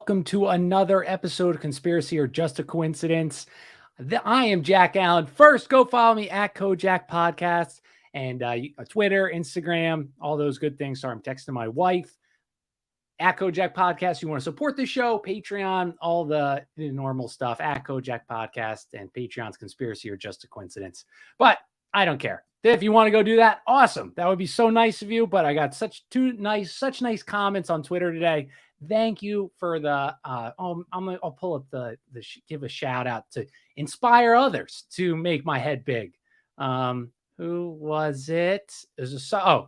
Welcome to another episode of Conspiracy or Just a Coincidence. I am Jack Allen. First, go follow me at Kojak Podcast and Twitter, Instagram, all those good things. Sorry, I'm texting my wife at Kojak Podcast. You want to support the show, Patreon, all the normal stuff at Kojak Podcast and Patreon's Conspiracy or Just a Coincidence. But I don't care. If you want to go do that, awesome. That would be so nice of you. But I got such nice comments on Twitter today. Thank you for the. I'll pull up give a shout out to inspire others to make my head big. Who was it? Skilla.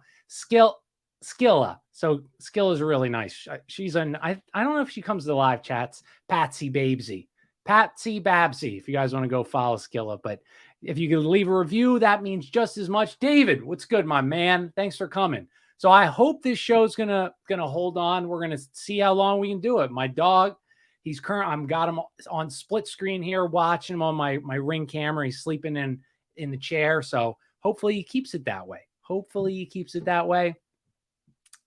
So Skilla is really nice. She's I don't know if she comes to the live chats. Patsy Babsy. If you guys want to go follow Skilla, but if you could leave a review, that means just as much. David, what's good, my man? Thanks for coming. So I hope this show's gonna hold on. We're gonna see how long we can do it. My dog, I'm got him on split screen here, watching him on my Ring camera. He's sleeping in the chair. So hopefully he keeps it that way.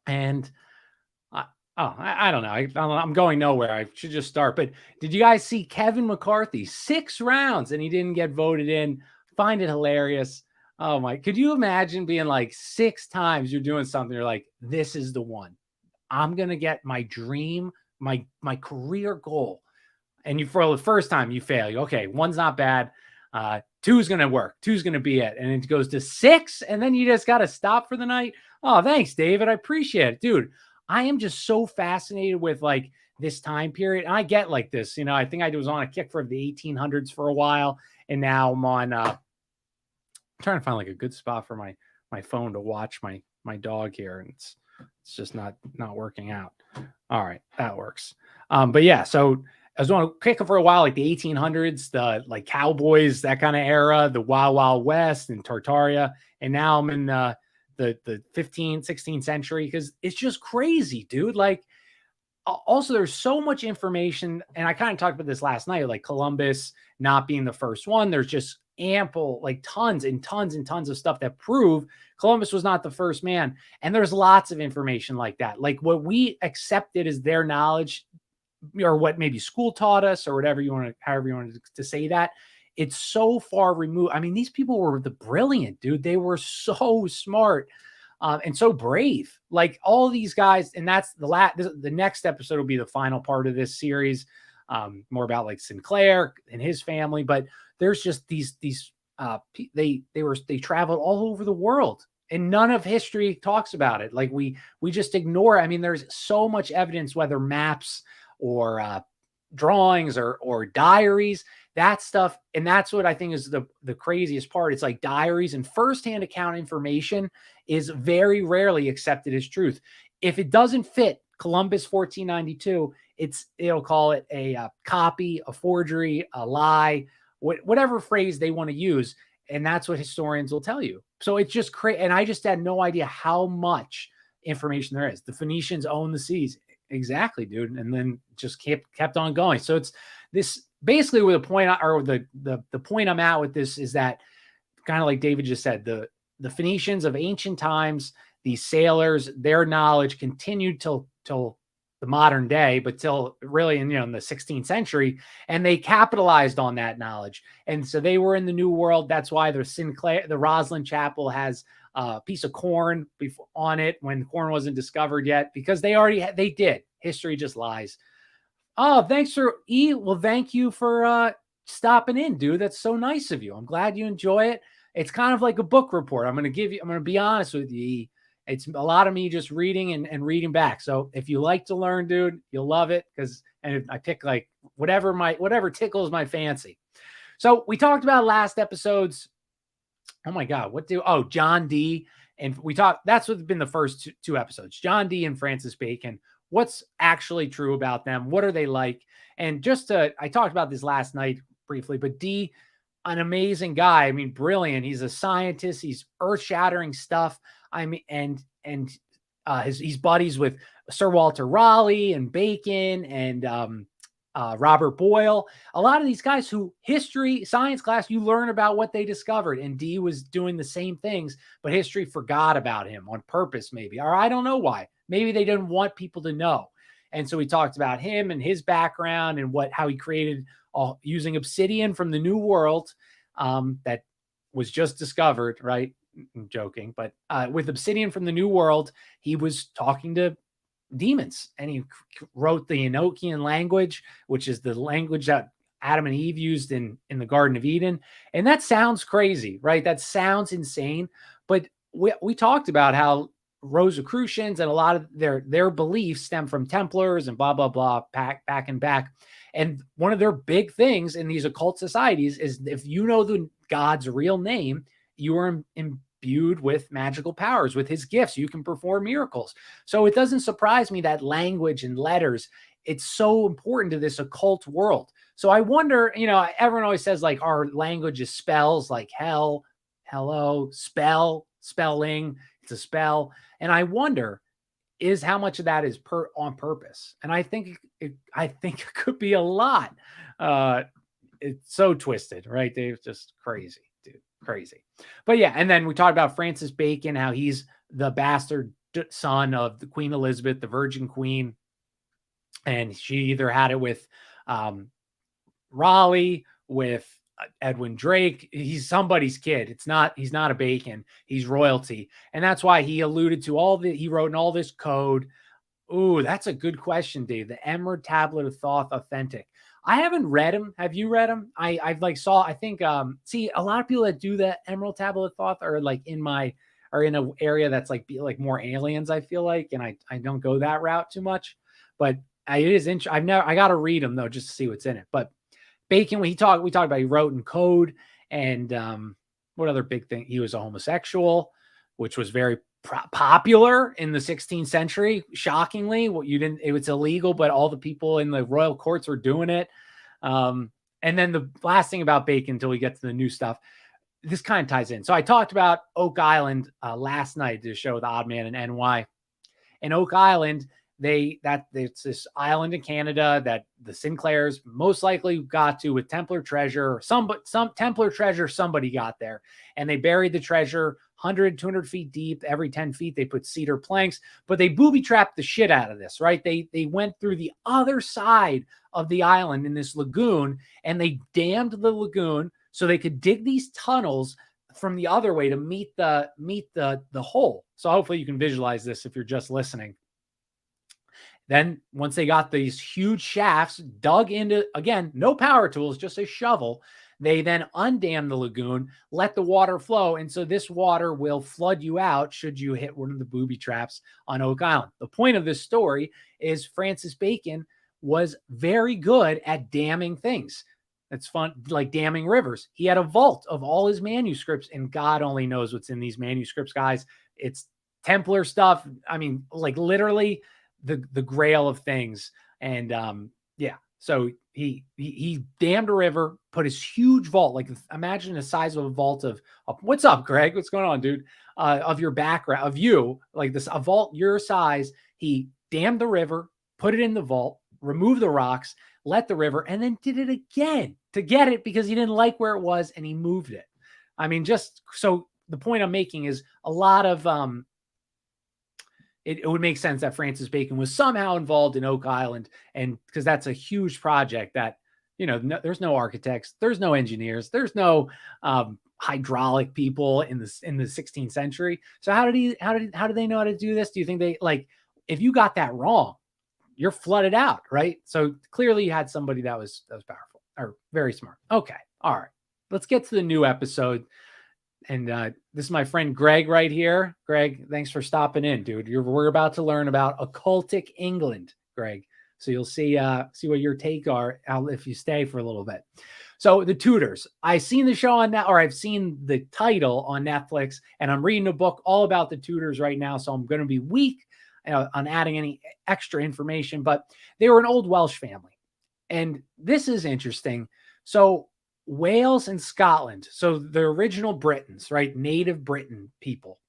And I don't know. I'm going nowhere. I should just start. But did you guys see Kevin McCarthy? 6 rounds and he didn't get voted in. Find it hilarious. Oh my, could you imagine being like 6 times you're doing something, you're like, this is the one. I'm going to get my dream, my career goal. And for the first time you fail. Okay, 1's not bad. 2's going to work. 2's going to be it. And it goes to 6 and then you just got to stop for the night. Oh, thanks, David. I appreciate it. Dude, I am just so fascinated with like this time period. And I get like this, I think I was on a kick for the 1800s for a while. And now I'm on, trying to find like a good spot for my phone to watch my dog here, and it's just not working out. All right, that works. But yeah, so I was on a kick for a while, like the 1800s, the like cowboys, that kind of era, the Wild Wild West and Tartaria, and now I'm in the 15th, 16th century because it's just crazy, dude. Like, also there's so much information, and I kind of talked about this last night, like Columbus not being the first one. There's just ample, like tons and tons and tons of stuff that prove Columbus was not the first man. And there's lots of information like that. Like what we accepted as their knowledge, or what maybe school taught us, or whatever however you want to say that, it's so far removed. I mean, these people were the brilliant, dude. They were so smart. And so brave, like all these guys. And that's the next episode will be the final part of this series, more about like Sinclair and his family. But there's just they traveled all over the world, and none of history talks about it. Like we just ignore it. I mean, there's so much evidence, whether maps or drawings or diaries, that stuff. And that's what I think is the craziest part. It's like diaries and firsthand account information is very rarely accepted as truth. If it doesn't fit Columbus 1492, it'll call it a copy, a forgery, a lie, whatever phrase they want to use. And that's what historians will tell you. So it's just crazy. And I just had no idea how much information there is. The Phoenicians own the seas. Exactly, dude. And then just kept on going. So it's this basically with the point, or the point I'm at with this is that, kind of like David just said, the Phoenicians of ancient times, these sailors, their knowledge continued till the modern day, but till really in the 16th century, and they capitalized on that knowledge. And so they were in the New World. That's why the Roslyn Chapel has a piece of corn on it when corn wasn't discovered yet, because they did. History just lies. Oh, thanks for Well, thank you for stopping in, dude. That's so nice of you. I'm glad you enjoy it. It's kind of like a book report. I'm going to be honest with you. It's a lot of me just reading and reading back. So if you like to learn, dude, you'll love it, and I pick like whatever tickles my fancy. So we talked about last episodes. Oh my God, John Dee. And that's what's been the first two episodes, John Dee and Francis Bacon. What's actually true about them? What are they like? And I talked about this last night briefly, but Dee, an amazing guy. I mean, brilliant. He's a scientist. He's earth-shattering stuff. I mean, and he's buddies with Sir Walter Raleigh and Bacon and Robert Boyle. A lot of these guys who history, science class, you learn about what they discovered. And Dee was doing the same things, but history forgot about him on purpose, maybe. Or I don't know why. Maybe they didn't want people to know. And so we talked about him and his background and how he created using obsidian from the New World that was just discovered, right? I'm joking, but with obsidian from the New World, he was talking to demons, and he wrote the Enochian language, which is the language that Adam and Eve used in the Garden of Eden. And that sounds crazy, right? That sounds insane. But we talked about how Rosicrucians and a lot of their beliefs stem from Templars and blah, blah, blah, back and back. And one of their big things in these occult societies is if you know the God's real name, you are imbued with magical powers, with his gifts. You can perform miracles. So it doesn't surprise me that language and letters, it's so important to this occult world. So I wonder, everyone always says like our language is spells, like hell, hello, spelling, it's a spell. And I wonder is how much of that is on purpose. And I think it could be a lot. It's so twisted, right, Dave? Just crazy, dude, crazy. But yeah, and then we talked about Francis Bacon, how he's the bastard son of the Queen Elizabeth, the Virgin Queen, and she either had it with Raleigh, with Edwin Drake. He's somebody's kid. He's not a Bacon. He's royalty. And that's why he alluded to he wrote in all this code. Ooh, that's a good question, Dave. The Emerald Tablet of Thoth Authentic. I haven't read them. Have you read them? I think, see, a lot of people that do the Emerald Tablet of Thoth are like in an area that's like more aliens, I feel like. And I don't go that route too much, but it is interesting. I got to read them though, just to see what's in it. But Bacon, we talked about, he wrote in code, and what other big thing? He was a homosexual, which was very popular in the 16th century. Shockingly, it was illegal, but all the people in the royal courts were doing it. And then the last thing about Bacon, until we get to the new stuff, this kind of ties in. So I talked about Oak Island last night, the show with Odd Man and NY. And Oak Island, it's this island in Canada that the Sinclairs most likely got to with Templar treasure, or some Templar treasure. Somebody got there, and they buried the treasure 100, 200 feet deep. Every 10 feet, they put cedar planks, but they booby trapped the shit out of this, right? They went through the other side of the island in this lagoon, and they dammed the lagoon so they could dig these tunnels from the other way to meet the hole. So hopefully you can visualize this if you're just listening. Then once they got these huge shafts dug into, again, no power tools, just a shovel, they then undam the lagoon, let the water flow. And so this water will flood you out should you hit one of the booby traps on Oak Island. The point of this story is Francis Bacon was very good at damming things. It's fun, like damming rivers. He had a vault of all his manuscripts, and God only knows what's in these manuscripts, guys. It's Templar stuff. I mean, like literally the grail of things. And so he dammed a river, put his huge vault, like imagine the size of a vault of what's up, Greg? What's going on, dude? Of your background, of you, like this, a vault your size. He dammed the river, put it in the vault, removed the rocks, let the river, and then did it again to get it because he didn't like where it was, and he moved it. I mean, just so the point I'm making is a lot of it would make sense that Francis Bacon was somehow involved in Oak Island, and because that's a huge project that, there's no architects, there's no engineers, there's no hydraulic people in the 16th century. So how did they know how to do this? Do you think if you got that wrong, you're flooded out, right? So clearly you had somebody that was powerful or very smart. Okay. All right. Let's get to the new episode. And this is my friend Greg right here. Greg, thanks for stopping in, dude. We're about to learn about occultic England, Greg. So you'll see what your take are if you stay for a little bit. So the Tudors, I've seen the show on that, or I've seen the title on Netflix, and I'm reading a book all about the Tudors right now. So I'm going to be weak on adding any extra information, but they were an old Welsh family. And this is interesting. So Wales and Scotland, so the original Britons, right? Native Britain people.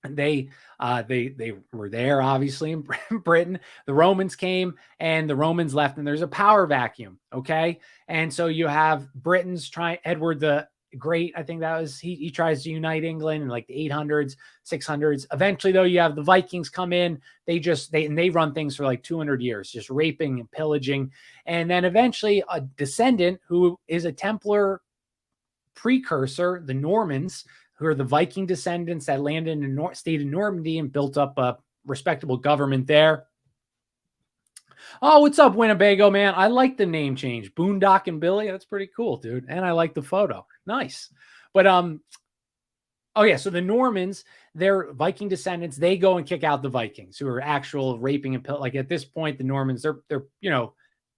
And they were there, obviously, in Britain. The Romans came and the Romans left, and there's a power vacuum, okay? And so you have Britons Edward great. I think that was, he tries to unite England in like the 800s, 600s. Eventually, though, you have the Vikings come in. They run things for like 200 years, just raping and pillaging. And then eventually a descendant who is a Templar precursor, the Normans, who are the Viking descendants that landed in the state of Normandy and built up a respectable government there. Oh, what's up, Winnebago, man? I like the name change. Boondock and Billy. That's pretty cool, dude. And I like the photo. Nice. But oh yeah, so the Normans, they're Viking descendants. They go and kick out the Vikings, who are actual raping and like at this point, the Normans, they're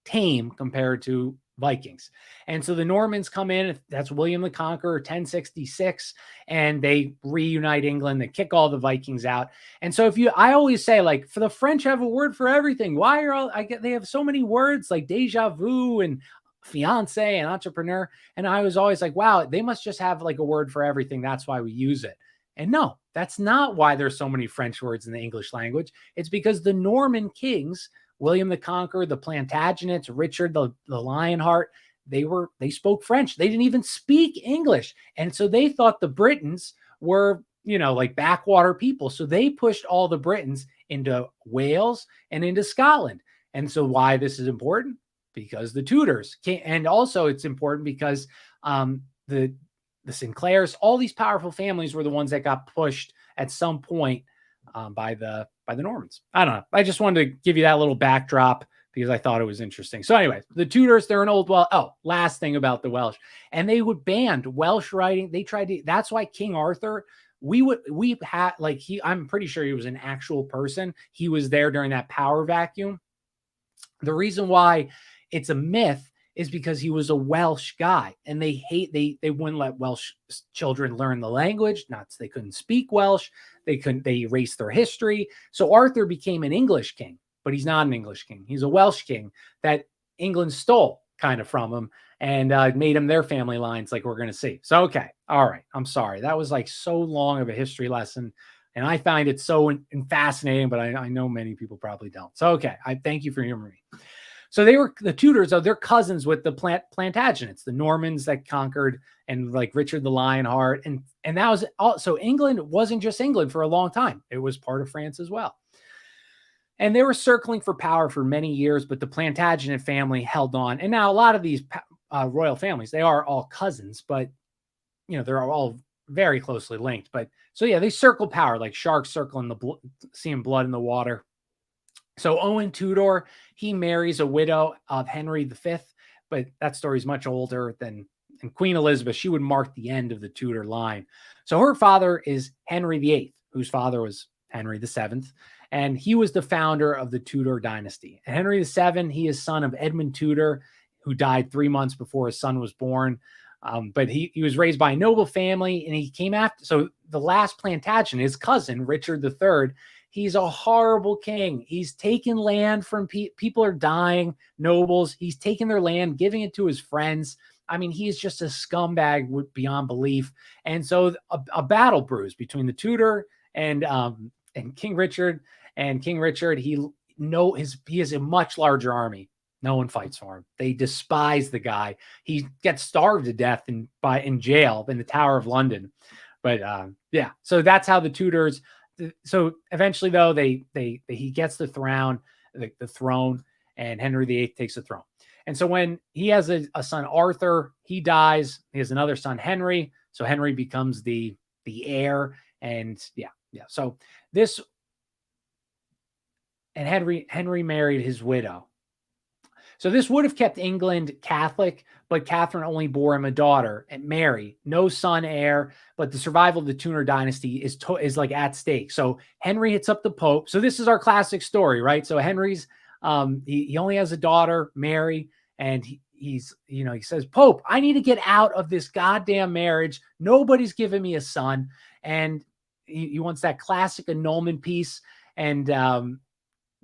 tame compared to Vikings. And so the Normans come in, that's William the Conqueror, 1066, and they reunite England, they kick all the Vikings out. And so I always say, like, for the French have a word for everything. Why are they have so many words like deja vu and fiance and entrepreneur. And I was always like, wow, they must just have like a word for everything. That's why we use it. And no, that's not why there's so many French words in the English language. It's because the Norman kings, William the Conqueror, the Plantagenets, Richard the Lionheart, they spoke French. They didn't even speak English. And so they thought the Britons were, like backwater people. So they pushed all the Britons into Wales and into Scotland. And so why this is important? Because the Tudors came, and also it's important because the Sinclairs, all these powerful families were the ones that got pushed at some point by the Normans. I don't know. I just wanted to give you that little backdrop because I thought it was interesting. So anyway, the Tudors, they're an old last thing about the Welsh. And they would ban Welsh writing. They tried to, that's why King Arthur, I'm pretty sure he was an actual person. He was there during that power vacuum. The reason why it's a myth is because he was a Welsh guy, and they wouldn't let Welsh children learn the language. They couldn't speak Welsh. They erased their history. So Arthur became an English king, but he's not an English king. He's a Welsh king that England stole kind of from him and made him their family lines, like we're going to see. So, okay. All right. I'm sorry. That was like so long of a history lesson. And I find it so fascinating, but I know many people probably don't. So, okay. I thank you for hearing me. So the Tudors, they're cousins with the Plantagenets, the Normans that conquered, and like Richard the Lionheart. And that was also, England wasn't just England for a long time. It was part of France as well. And they were circling for power for many years, but the Plantagenet family held on. And now a lot of these royal families, they are all cousins, but they're all very closely linked. But so yeah, they circle power like sharks circling seeing blood in the water. So Owen Tudor, he marries a widow of Henry V, but that story is much older than Queen Elizabeth. She would mark the end of the Tudor line. So her father is Henry VIII, whose father was Henry VII, and he was the founder of the Tudor dynasty. And Henry VII, he is son of Edmund Tudor, who died 3 months before his son was born. But he was raised by a noble family, and he came after. So the last Plantagenet, his cousin, Richard III, he's a horrible king. He's taken land from people are dying, nobles. He's taken their land, giving it to his friends. I mean, he's just a scumbag beyond belief. And so a battle brews between the Tudor and King Richard. And King Richard, he has a much larger army. No one fights for him. They despise the guy. He gets starved to death in jail in the Tower of London. But yeah, so that's how the Tudors. So eventually, though, he gets the throne, and Henry VIII takes the throne. And so when he has a son, Arthur, he dies. He has another son, Henry. So Henry becomes the heir. And yeah. So this, and Henry married his widow. So this would have kept England Catholic, but Catherine only bore him a daughter, and Mary, no son heir, but the survival of the Tudor dynasty is like at stake. So Henry hits up the Pope. So this is our classic story, right? So Henry's he only has a daughter, Mary, and he says, Pope, I need to get out of this goddamn marriage. Nobody's giving me a son, and he wants that classic annulment piece. And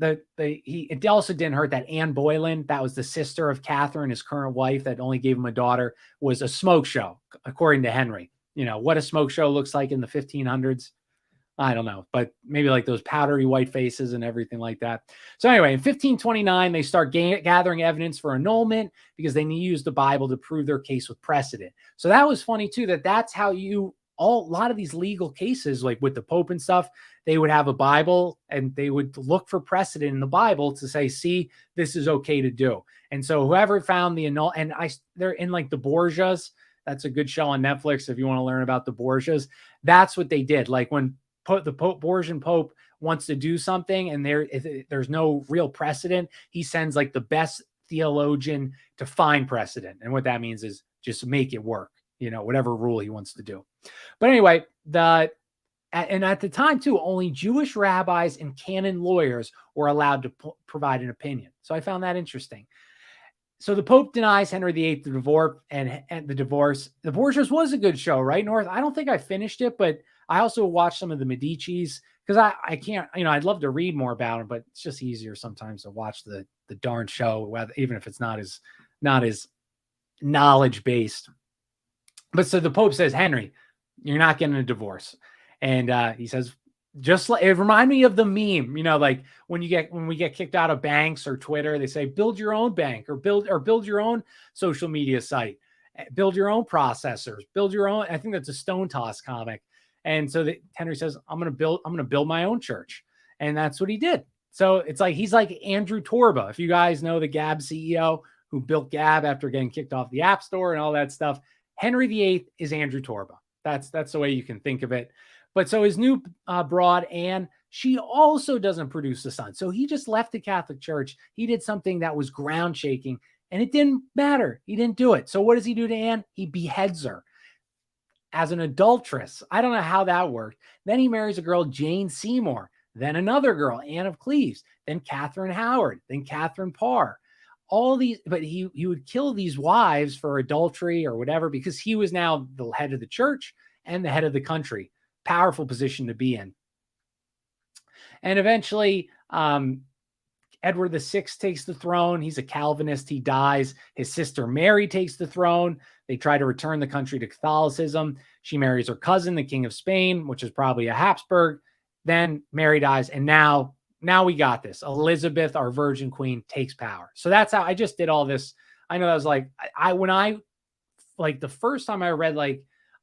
it also didn't hurt that Anne Boleyn, that was the sister of Catherine, his current wife, that only gave him a daughter, was a smoke show, according to Henry. What a smoke show looks like in the 1500s. I don't know, but maybe like those powdery white faces and everything like that. So anyway, in 1529, they start gathering evidence for annulment because they need to use the Bible to prove their case with precedent. So that was funny too, that's how a lot of these legal cases, like with the Pope and stuff, they would have a Bible and they would look for precedent in the Bible to say, see, this is okay to do. And so whoever found the they're in like the Borgias. That's a good show on Netflix if you want to learn about the Borgias. That's what they did. Like when the Borgian Pope wants to do something and there's no real precedent, he sends like the best theologian to find precedent. And what that means is just make it work, whatever rule he wants to do. But anyway, and at the time too, only Jewish rabbis and canon lawyers were allowed to provide an opinion. So I found that interesting. So the Pope denies Henry VIII the divorce and the divorce. The Borgias was a good show, right, North? I don't think I finished it, but I also watched some of the Medicis because I can't, I'd love to read more about them, but it's just easier sometimes to watch the darn show, even if it's not as knowledge based. But so the Pope says, Henry, you're not getting a divorce. And he says, just like it reminded me of the meme, like when we get kicked out of banks or Twitter, they say, build your own bank or build your own social media site, build your own processors, build your own. I think that's a Stone Toss comic. And so Henry says, I'm going to build my own church. And that's what he did. So it's like, he's like Andrew Torba. If you guys know the Gab CEO who built Gab after getting kicked off the App Store and all that stuff, Henry VIII is Andrew Torba. That's the way you can think of it. But so his new broad, Anne, she also doesn't produce a son. So he just left the Catholic Church. He did something that was ground shaking and it didn't matter. He didn't do it. So what does he do to Anne? He beheads her as an adulteress. I don't know how that worked. Then he marries a girl, Jane Seymour, then another girl, Anne of Cleves, then Catherine Howard, then Catherine Parr. All these, but he would kill these wives for adultery or whatever because he was now the head of the church and the head of the country. Powerful position to be in. And eventually, Edward VI takes the throne. He's a Calvinist. He dies. His sister Mary takes the throne. They try to return the country to Catholicism. She marries her cousin, the King of Spain, which is probably a Habsburg. Then Mary dies. And now we got this. Elizabeth, our Virgin Queen, takes power. So that's how I just did all this. I know that was like, the first time I read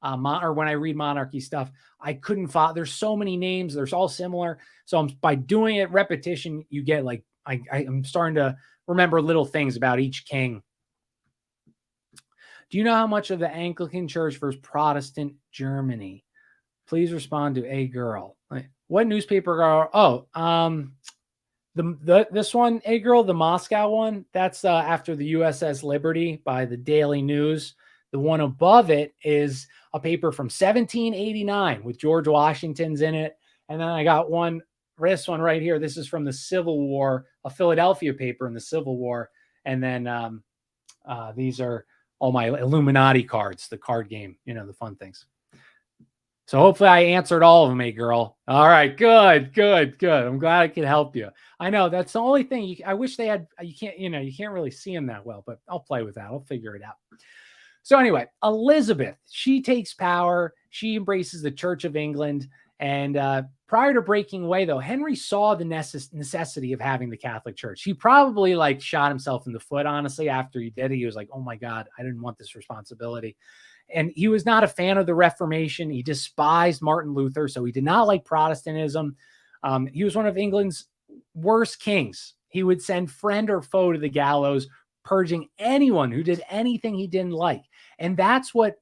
or when I read monarchy stuff, I couldn't follow. There's so many names. There's all similar. So by doing it, repetition, you get like, I'm starting to remember little things about each king. Do you know how much of the Anglican Church versus Protestant Germany? Please respond to a girl. What newspaper are? This one, a girl, the Moscow one. That's after the USS Liberty by the Daily News. The one above it is a paper from 1789 with George Washington's in it. And then I got this one right here. This is from the Civil War, a Philadelphia paper in the Civil War. And then these are all my Illuminati cards, the card game, the fun things. So hopefully I answered all of them, hey girl. All right, good. I'm glad I could help you. I know that's the only thing. I wish they had, you can't really see them that well, but I'll play with that. I'll figure it out. So anyway, Elizabeth, she takes power. She embraces the Church of England. And prior to breaking away, though, Henry saw the necessity of having the Catholic Church. He probably shot himself in the foot, honestly, after he did it. He was like, oh my God, I didn't want this responsibility. And he was not a fan of the Reformation. He despised Martin Luther, so he did not like Protestantism. He was one of England's worst kings. He would send friend or foe to the gallows, purging anyone who did anything he didn't like. And that's what,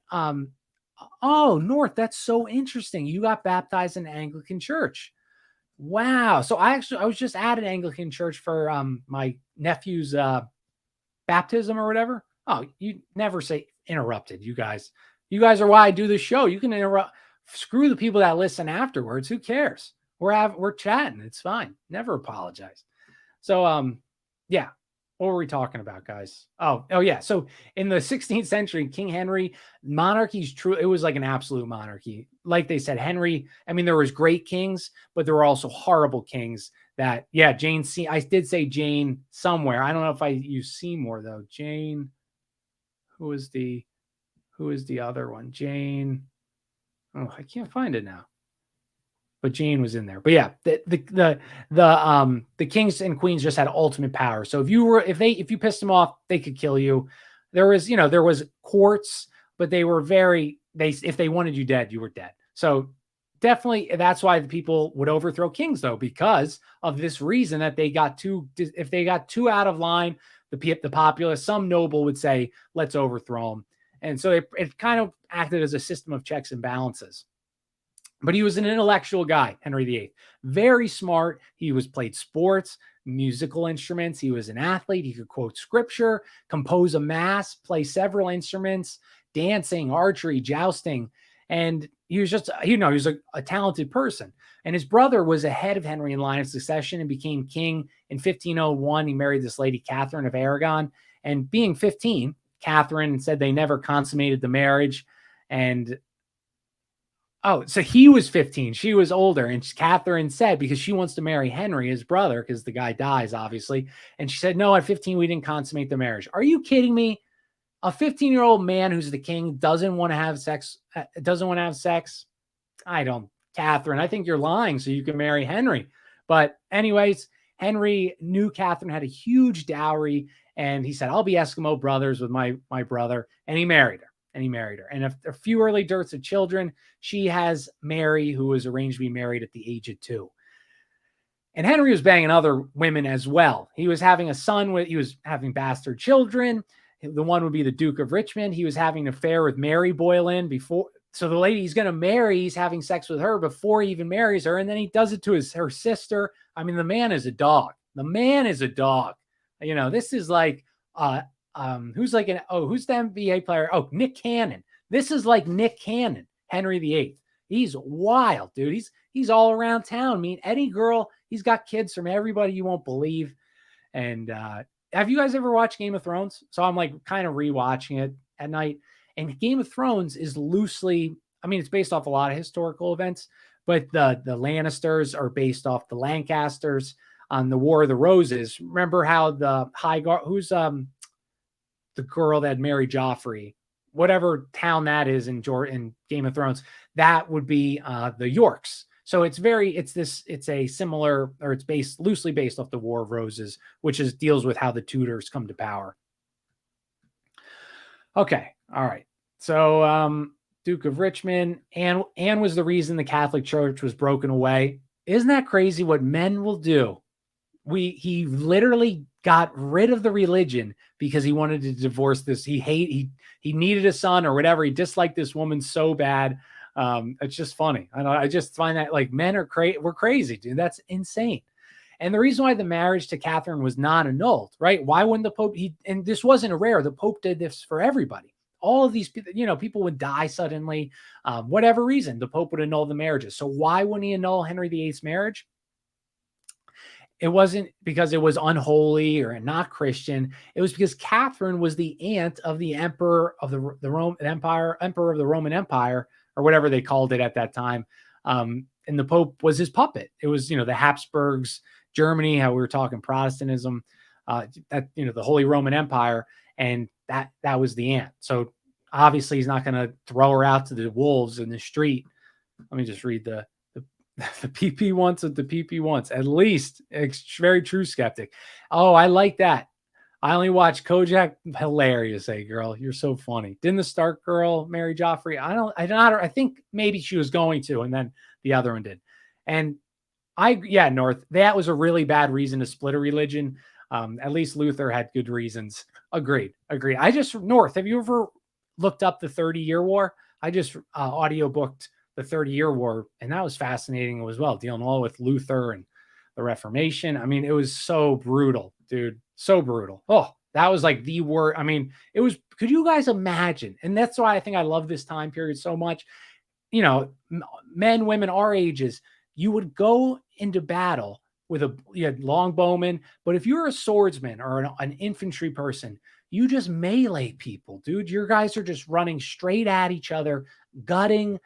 North, that's so interesting. You got baptized in the Anglican Church. Wow. So I was just at an Anglican church for my nephew's baptism or whatever. Oh, you never say interrupted, you guys. You guys are why I do this show. You can interrupt. Screw the people that listen afterwards. Who cares? We're chatting. It's fine. Never apologize. So, yeah. What were we talking about, guys? Oh, yeah. So in the 16th century, King Henry, monarchy's true. It was like an absolute monarchy. Like they said, Henry, I mean, there was great kings, but there were also horrible kings that, yeah, Jane, I did say Jane somewhere. I don't know if I use Seymour though. Jane, who is the other one? Jane. Oh, I can't find it now. but Jane was in there. But yeah, the kings and queens just had ultimate power. So if you pissed them off, they could kill you. There was courts, but they were if they wanted you dead, you were dead. So definitely that's why the people would overthrow kings, though, because of this reason that if they got too out of line, the populace, some noble would say, let's overthrow them. And so it kind of acted as a system of checks and balances. But he was an intellectual guy, Henry VIII. Very smart. He played sports, musical instruments. He was an athlete. He could quote scripture, compose a mass, play several instruments, dancing, archery, jousting. And he was just, he was a talented person. And his brother was ahead of Henry in line of succession and became king in 1501. He married this lady, Catherine of Aragon. And being 15, Catherine said they never consummated the marriage. And so he was 15. She was older. And Catherine said, because she wants to marry Henry, his brother, because the guy dies, obviously. And she said, no, at 15, we didn't consummate the marriage. Are you kidding me? A 15-year-old man who's the king doesn't want to have sex. Catherine, I think you're lying so you can marry Henry. But anyways, Henry knew Catherine had a huge dowry. And he said, I'll be Eskimo brothers with my brother. And he married her. And a few early dearths of children. She has Mary, who was arranged to be married at the age of 2. And Henry was banging other women as well. He was having a son he was having bastard children. The one would be the Duke of Richmond. He was having an affair with Mary Boleyn before. So the lady he's going to marry, he's having sex with her before he even marries her. And then he does it to her sister. I mean, the man is a dog. This is like, who's the NBA player? Oh, Nick Cannon. This is like Nick Cannon, Henry VIII. He's wild, dude. He's all around town. I mean, any girl, he's got kids from everybody you won't believe. And have you guys ever watched Game of Thrones? So I'm like kind of rewatching it at night. And Game of Thrones is loosely, it's based off a lot of historical events, but the Lannisters are based off the Lancasters on the War of the Roses. Remember how the Highgarden, who's the girl that married Joffrey, whatever town that is in Game of Thrones, that would be the Yorks. So it's loosely based off the War of Roses, which deals with how the Tudors come to power. Okay. All right. So Duke of Richmond, Anne was the reason the Catholic Church was broken away. Isn't that crazy what men will do? He literally got rid of the religion because he wanted to divorce this. He needed a son or whatever. He disliked this woman so bad. It's just funny. I just find that like men we're crazy, dude. That's insane. And the reason why the marriage to Catherine was not annulled, right? Why wouldn't the Pope, and this wasn't rare. The Pope did this for everybody. All of these people, people would die suddenly, whatever reason, the Pope would annul the marriages. So why wouldn't he annul Henry VIII's marriage? It wasn't because it was unholy or not Christian. It was because Catherine was the aunt of the emperor of the Roman Empire, emperor of the Roman Empire, or whatever they called it at that time. And the Pope was his puppet. It was, the Habsburgs, Germany, how we were talking Protestantism, the Holy Roman Empire, and that was the aunt. So obviously he's not going to throw her out to the wolves in the street. Let me just read the PP once at the PP once. At least it's very true skeptic. Oh, I like that. I only watch Kojak. Hilarious, hey girl, you're so funny. Didn't the Stark girl marry Joffrey? I think maybe she was going to, and then the other one did. And North, that was a really bad reason to split a religion. At least Luther had good reasons. Agreed. North, have you ever looked up the 30-Year War? I just audiobooked the 30-Year War, and that was fascinating as well, dealing all with Luther and the Reformation. It was so brutal, dude. So brutal. Oh, that was like the word. It was, could you guys imagine? And that's why I think I love this time period so much. Men, women, our ages, you would go into battle with you had longbowmen, but if you're a swordsman or an infantry person, you just melee people, dude. Your guys are just running straight at each other, gutting.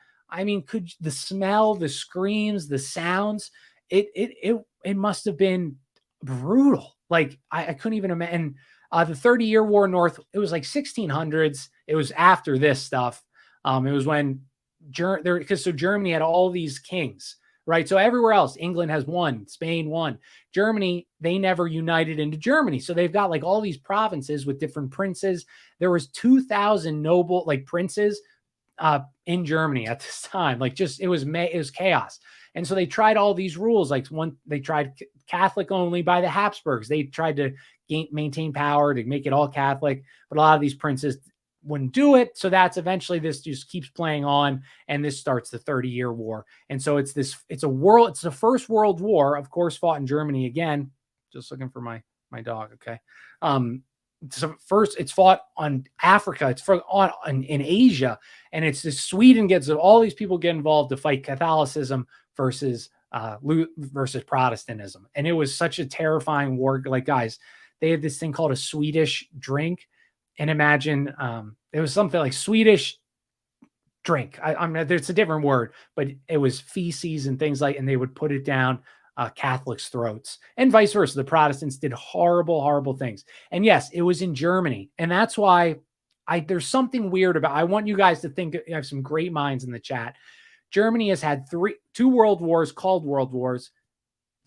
Could the smell, the screams, the sounds, it must have been brutal. Like I couldn't even imagine. The 30-Year War North, it was like 1600s. It was after this stuff. It was when Germany had all these kings. right? So everywhere else, England has one, Spain one, Germany, they never united into Germany. So they've got like all these provinces with different princes. There was 2,000 noble like princes in Germany at this time. Like just it was chaos. And so they tried all these rules. Like they tried Catholic only by the Habsburgs. They tried to maintain power to make it all Catholic, but a lot of these princes wouldn't do it. So that's eventually this just keeps playing on, and this starts the 30-year war. And so it's the first world war, of course, fought in Germany again. Just looking for my dog. Okay. So first it's fought on Africa. It's in Asia, and it's this Sweden gets all these people get involved to fight Catholicism versus Protestantism. And it was such a terrifying war. Like, guys, they had this thing called a Swedish drink. And imagine it was something like Swedish drink. I mean, there's a different word, but it was feces and things like, and they would put it down Catholics' throats, and vice versa. The Protestants did horrible, horrible things. And yes, it was in Germany. And that's why there's something weird about, I want you guys to think, you have some great minds in the chat. Germany has had two world wars called world wars,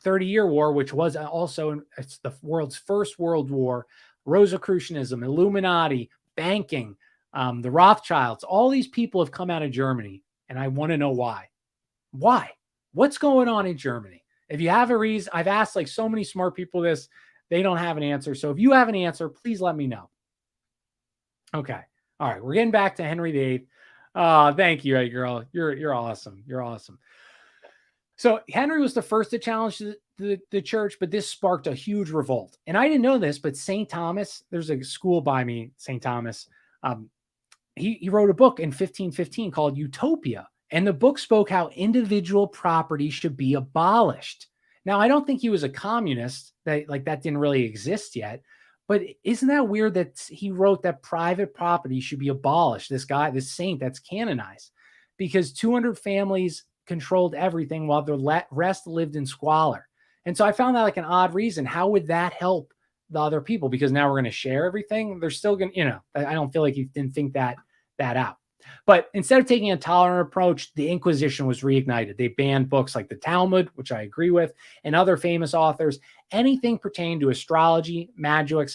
30-year war, which was also, it's the world's first world war, Rosicrucianism, Illuminati, banking, the Rothschilds, all these people have come out of Germany. And I want to know why. Why? What's going on in Germany? If you have a reason, I've asked like so many smart people this, they don't have an answer. So if you have an answer, please let me know. Okay. All right. We're getting back to Henry VIII. Thank you, girl. You're awesome. You're awesome. So Henry was the first to challenge the church, but this sparked a huge revolt. And I didn't know this, but St. Thomas, there's a school by me, St. Thomas. He wrote a book in 1515 called Utopia. And the book spoke how individual property should be abolished. Now, I don't think he was a communist, that didn't really exist yet. But isn't that weird that he wrote that private property should be abolished? This saint that's canonized, because 200 families controlled everything while the rest lived in squalor. And so I found that like an odd reason. How would that help the other people? Because now we're going to share everything. They're still going to, I don't feel like he didn't think that out. But instead of taking a tolerant approach, the Inquisition was reignited. They banned books like the Talmud, which I agree with, and other famous authors. Anything pertaining to astrology, magic,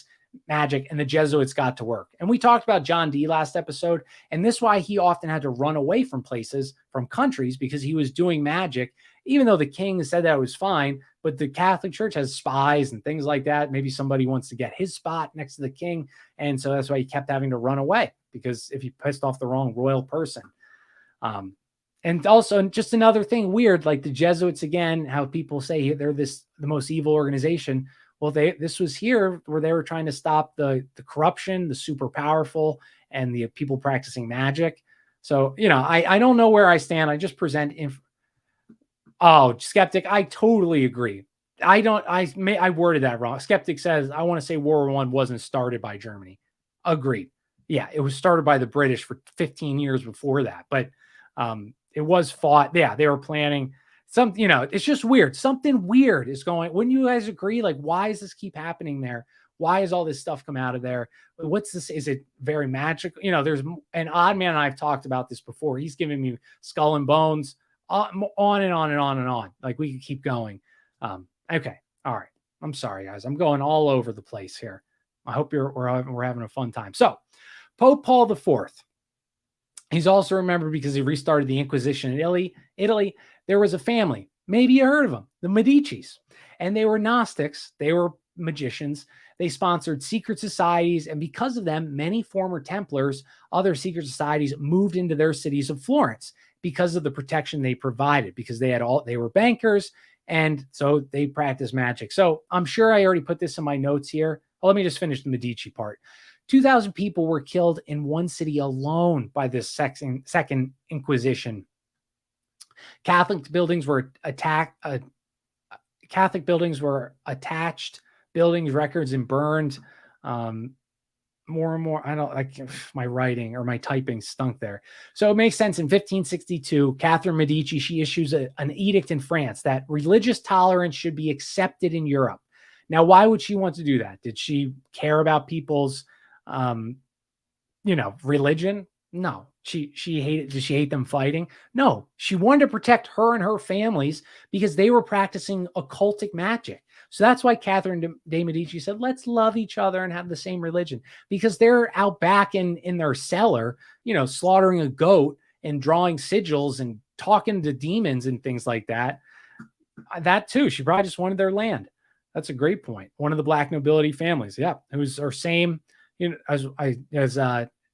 and the Jesuits got to work. And we talked about John Dee last episode, and this is why he often had to run away from countries, because he was doing magic, even though the king said that it was fine. But the Catholic Church has spies and things like that. Maybe somebody wants to get his spot next to the king. And so that's why he kept having to run away, because if he pissed off the wrong royal person. And also just another thing weird, like the Jesuits, again, how people say they're the most evil organization. Well, this was here where they were trying to stop the corruption, the super powerful, and the people practicing magic. So, I don't know where I stand. I just present Skeptic, I totally agree. I worded that wrong. Skeptic says, I want to say World War I wasn't started by Germany. Agreed. Yeah, it was started by the British for 15 years before that. But it was fought. Yeah, they were planning it's just weird. Something weird is going. Wouldn't you guys agree? Like, why does this keep happening there? Why is all this stuff come out of there? What's this? Is it very magical? There's an odd man, and I've talked about this before. He's giving me skull and bones, on and on and on and on. Like, we could keep going. Okay. All right. I'm sorry, guys. I'm going all over the place here. I hope we're having a fun time. So Pope Paul IV, he's also remembered because he restarted the Inquisition in Italy. There was a family, maybe you heard of them, the Medicis, and they were Gnostics. They were magicians. They sponsored secret societies, and because of them, many former Templars, other secret societies, moved into their cities of Florence because of the protection they provided, because they were bankers, and so they practiced magic. So I'm sure I already put this in my notes here. Let me just finish the Medici part. 2,000 people were killed in one city alone by this second Inquisition. Catholic buildings were attacked. Catholic buildings were attached. Buildings, records, and burned. More and more. I don't like my writing or my typing stunk there. So it makes sense. In 1562, Catherine Medici, she issues an edict in France that religious tolerance should be accepted in Europe. Now, why would she want to do that? Did she care about people's, religion? No, Did she hate them fighting? No, she wanted to protect her and her families because they were practicing occultic magic. So that's why Catherine de Medici said, let's love each other and have the same religion, because they're out back in their cellar, slaughtering a goat and drawing sigils and talking to demons and things like that. That too, she probably just wanted their land. That's a great point. One of the black nobility families, yeah, who's our same, as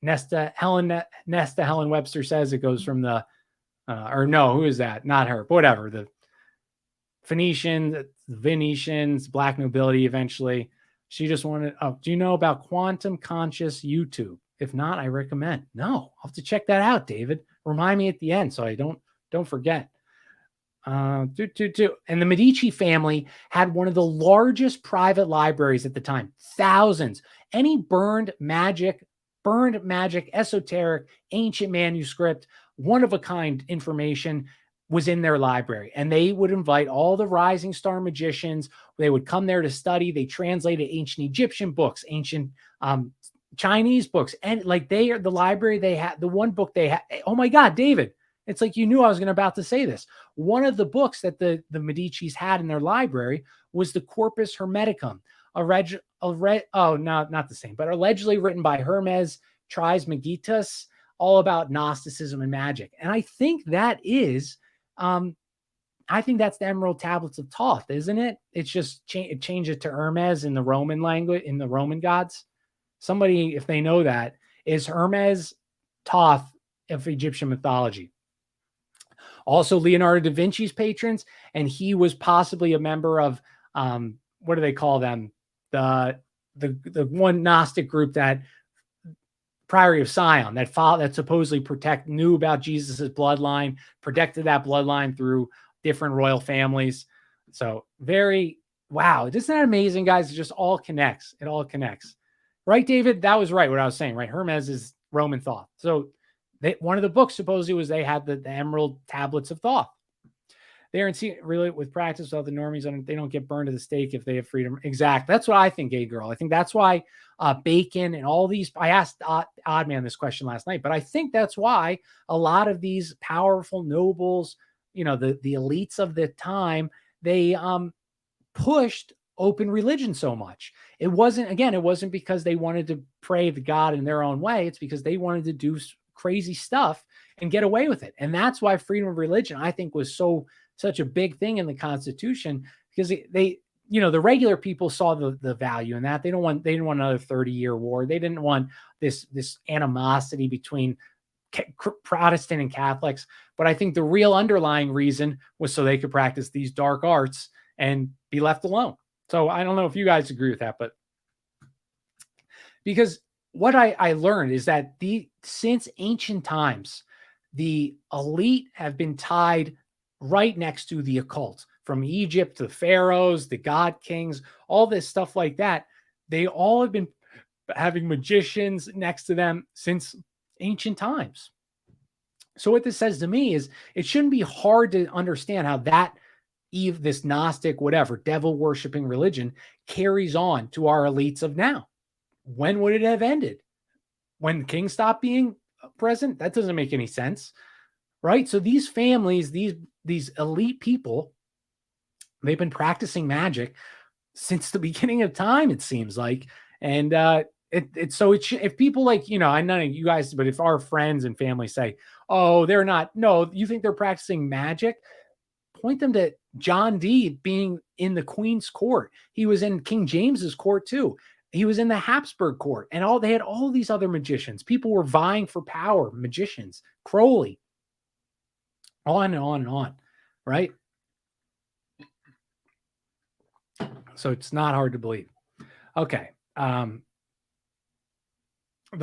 Nesta Helen Webster says, it goes from the or no, who is that? Not her, but whatever. The Phoenicians, the Venetians, black nobility eventually. She just wanted, do you know about quantum conscious YouTube? If not, I recommend. No, I'll have to check that out, David. Remind me at the end so I don't forget. And the Medici family had one of the largest private libraries at the time, thousands. Any burned magic, esoteric, ancient manuscript, one of a kind information was in their library. And they would invite all the rising star magicians. They would come there to study. They translated ancient Egyptian books, ancient Chinese books. And like the library they had, the one book they had, oh my God, David, it's like you knew I was about to say this. One of the books that the Medicis had in their library was the Corpus Hermeticum, not the same, but allegedly written by Hermes Trismegistus, all about Gnosticism and magic. And I think that is, that's the Emerald Tablets of Thoth, isn't it? It's just change it to Hermes in the Roman language, in the Roman gods. Somebody, if they know that, is Hermes Thoth of Egyptian mythology. Also, Leonardo da Vinci's patrons, and he was possibly a member of what do they call them? The one Gnostic group that Priory of Sion that supposedly knew about Jesus's bloodline, protected that bloodline through different royal families. So wow, isn't that amazing, guys? It just all connects. It all connects, right, David? That was right. What I was saying, right? Hermes is Roman Thoth. So one of the books supposedly was they had the Emerald Tablets of Thoth. They're in really with practice without the normies, and they don't get burned to the stake if they have freedom. Exactly. That's what I think, gay girl. I think that's why Bacon and all these. I asked Oddman this question last night, but I think that's why a lot of these powerful nobles, the elites of the time, they pushed open religion so much. It wasn't because they wanted to pray to God in their own way. It's because they wanted to do crazy stuff and get away with it. And that's why freedom of religion, I think, was such a big thing in the Constitution, because they the regular people saw the value in that. They didn't want another 30-year war. They didn't want this animosity between Protestant and Catholics. But I think the real underlying reason was so they could practice these dark arts and be left alone. So I don't know if you guys agree with that, but because what I learned is that since ancient times, the elite have been tied right next to the occult, from Egypt to the pharaohs, the god kings, all this stuff like that. They all have been having magicians next to them since ancient times. So what this says to me is it shouldn't be hard to understand how this Gnostic, whatever, devil worshiping religion carries on to our elites of now. When would it have ended? When the king stopped being present? That doesn't make any sense, right? So these families, these elite people, they've been practicing magic since the beginning of time, it seems like. And if people like, I know you guys, but if our friends and family say, oh, they're not, no, you think they're practicing magic? Point them to John Dee being in the Queen's court. He was in King James's court too. He was in the Habsburg court, and they had all these other magicians. People were vying for power, magicians, Crowley, on and on and on, right? So it's not hard to believe. Okay. The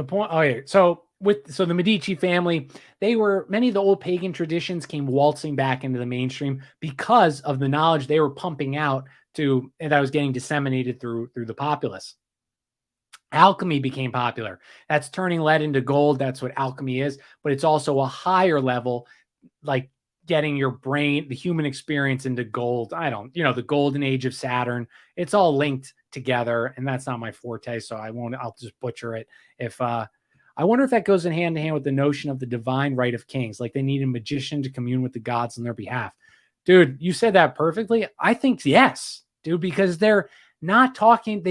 point. Oh yeah. So the Medici family, many of the old pagan traditions came waltzing back into the mainstream because of the knowledge they were pumping out and that was getting disseminated through the populace. Alchemy became popular. That's turning lead into gold. That's what alchemy is. But it's also a higher level, like getting your brain, the human experience, into gold. The golden age of Saturn. It's all linked together, and that's not my forte, so I'll just butcher it. If I wonder if that goes in hand with the notion of the divine right of kings, like they need a magician to commune with the gods on their behalf. Dude, you said that perfectly. I think yes, dude, because they're not talking.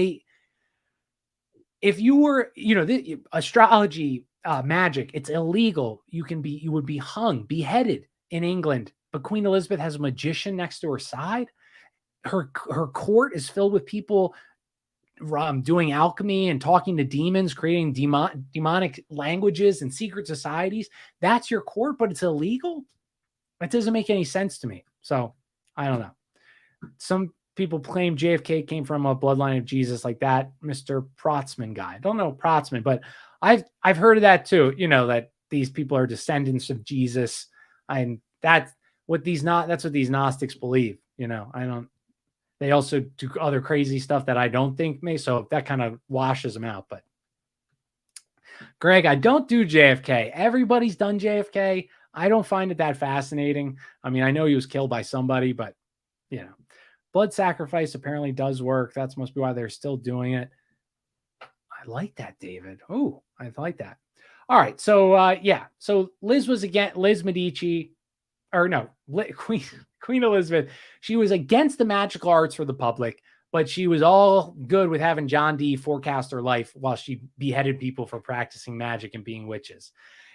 If you were, astrology, magic, it's illegal. You would be hung, beheaded in England. But Queen Elizabeth has a magician next to her side. Her court is filled with people doing alchemy and talking to demons, creating demonic languages and secret societies. That's your court, but it's illegal. That doesn't make any sense to me. So I don't know. Some people claim JFK came from a bloodline of Jesus, like that Mr. Protzman guy. I don't know Protzman, but I've heard of that too. That these people are descendants of Jesus, and that's what these Gnostics believe. They also do other crazy stuff that I don't think may. So that kind of washes them out. But Greg, I don't do JFK. Everybody's done JFK. I don't find it that fascinating. I mean, I know he was killed by somebody, but blood sacrifice apparently does work. That's must be why they're still doing it. I like that, David. Oh, I like that. All right. So, So Liz Medici, or no, Queen Elizabeth. She was against the magical arts for the public, but she was all good with having John Dee forecast her life while she beheaded people for practicing magic and being witches.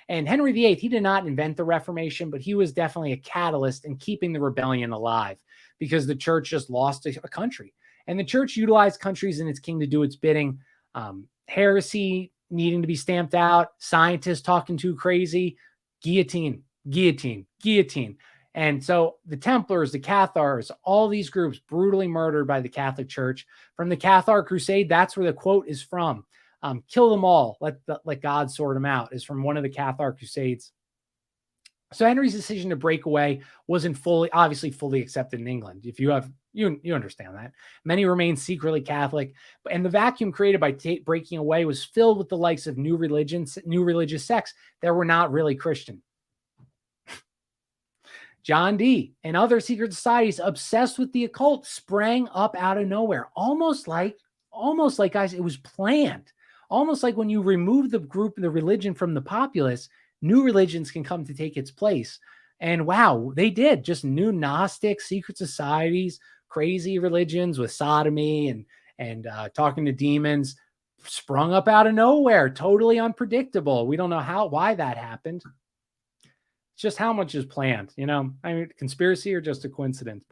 And Henry VIII, he did not invent the Reformation, but he was definitely a catalyst in keeping the rebellion alive because the church just lost a country. And the church utilized countries in its king to do its bidding. Heresy needing to be stamped out, scientists talking too crazy, guillotine. And so the Templars, the Cathars, all these groups brutally murdered by the Catholic Church. From the Cathar Crusade, that's where the quote is from. Kill them all, let God sort them out, is from one of the Cathar Crusades. So Henry's decision to break away wasn't fully accepted in England. If you have, you understand that. Many remained secretly Catholic, and the vacuum created by breaking away was filled with the likes of new religious sects that were not really Christian. John Dee and other secret societies obsessed with the occult sprang up out of nowhere, almost like guys, it was planned. Almost like when you remove the religion from the populace, new religions can come to take its place. And wow, they did. Just new Gnostic secret societies, crazy religions with sodomy and talking to demons sprung up out of nowhere, totally unpredictable. We don't know why that happened. It's just how much is planned, I mean, conspiracy or just a coincidence,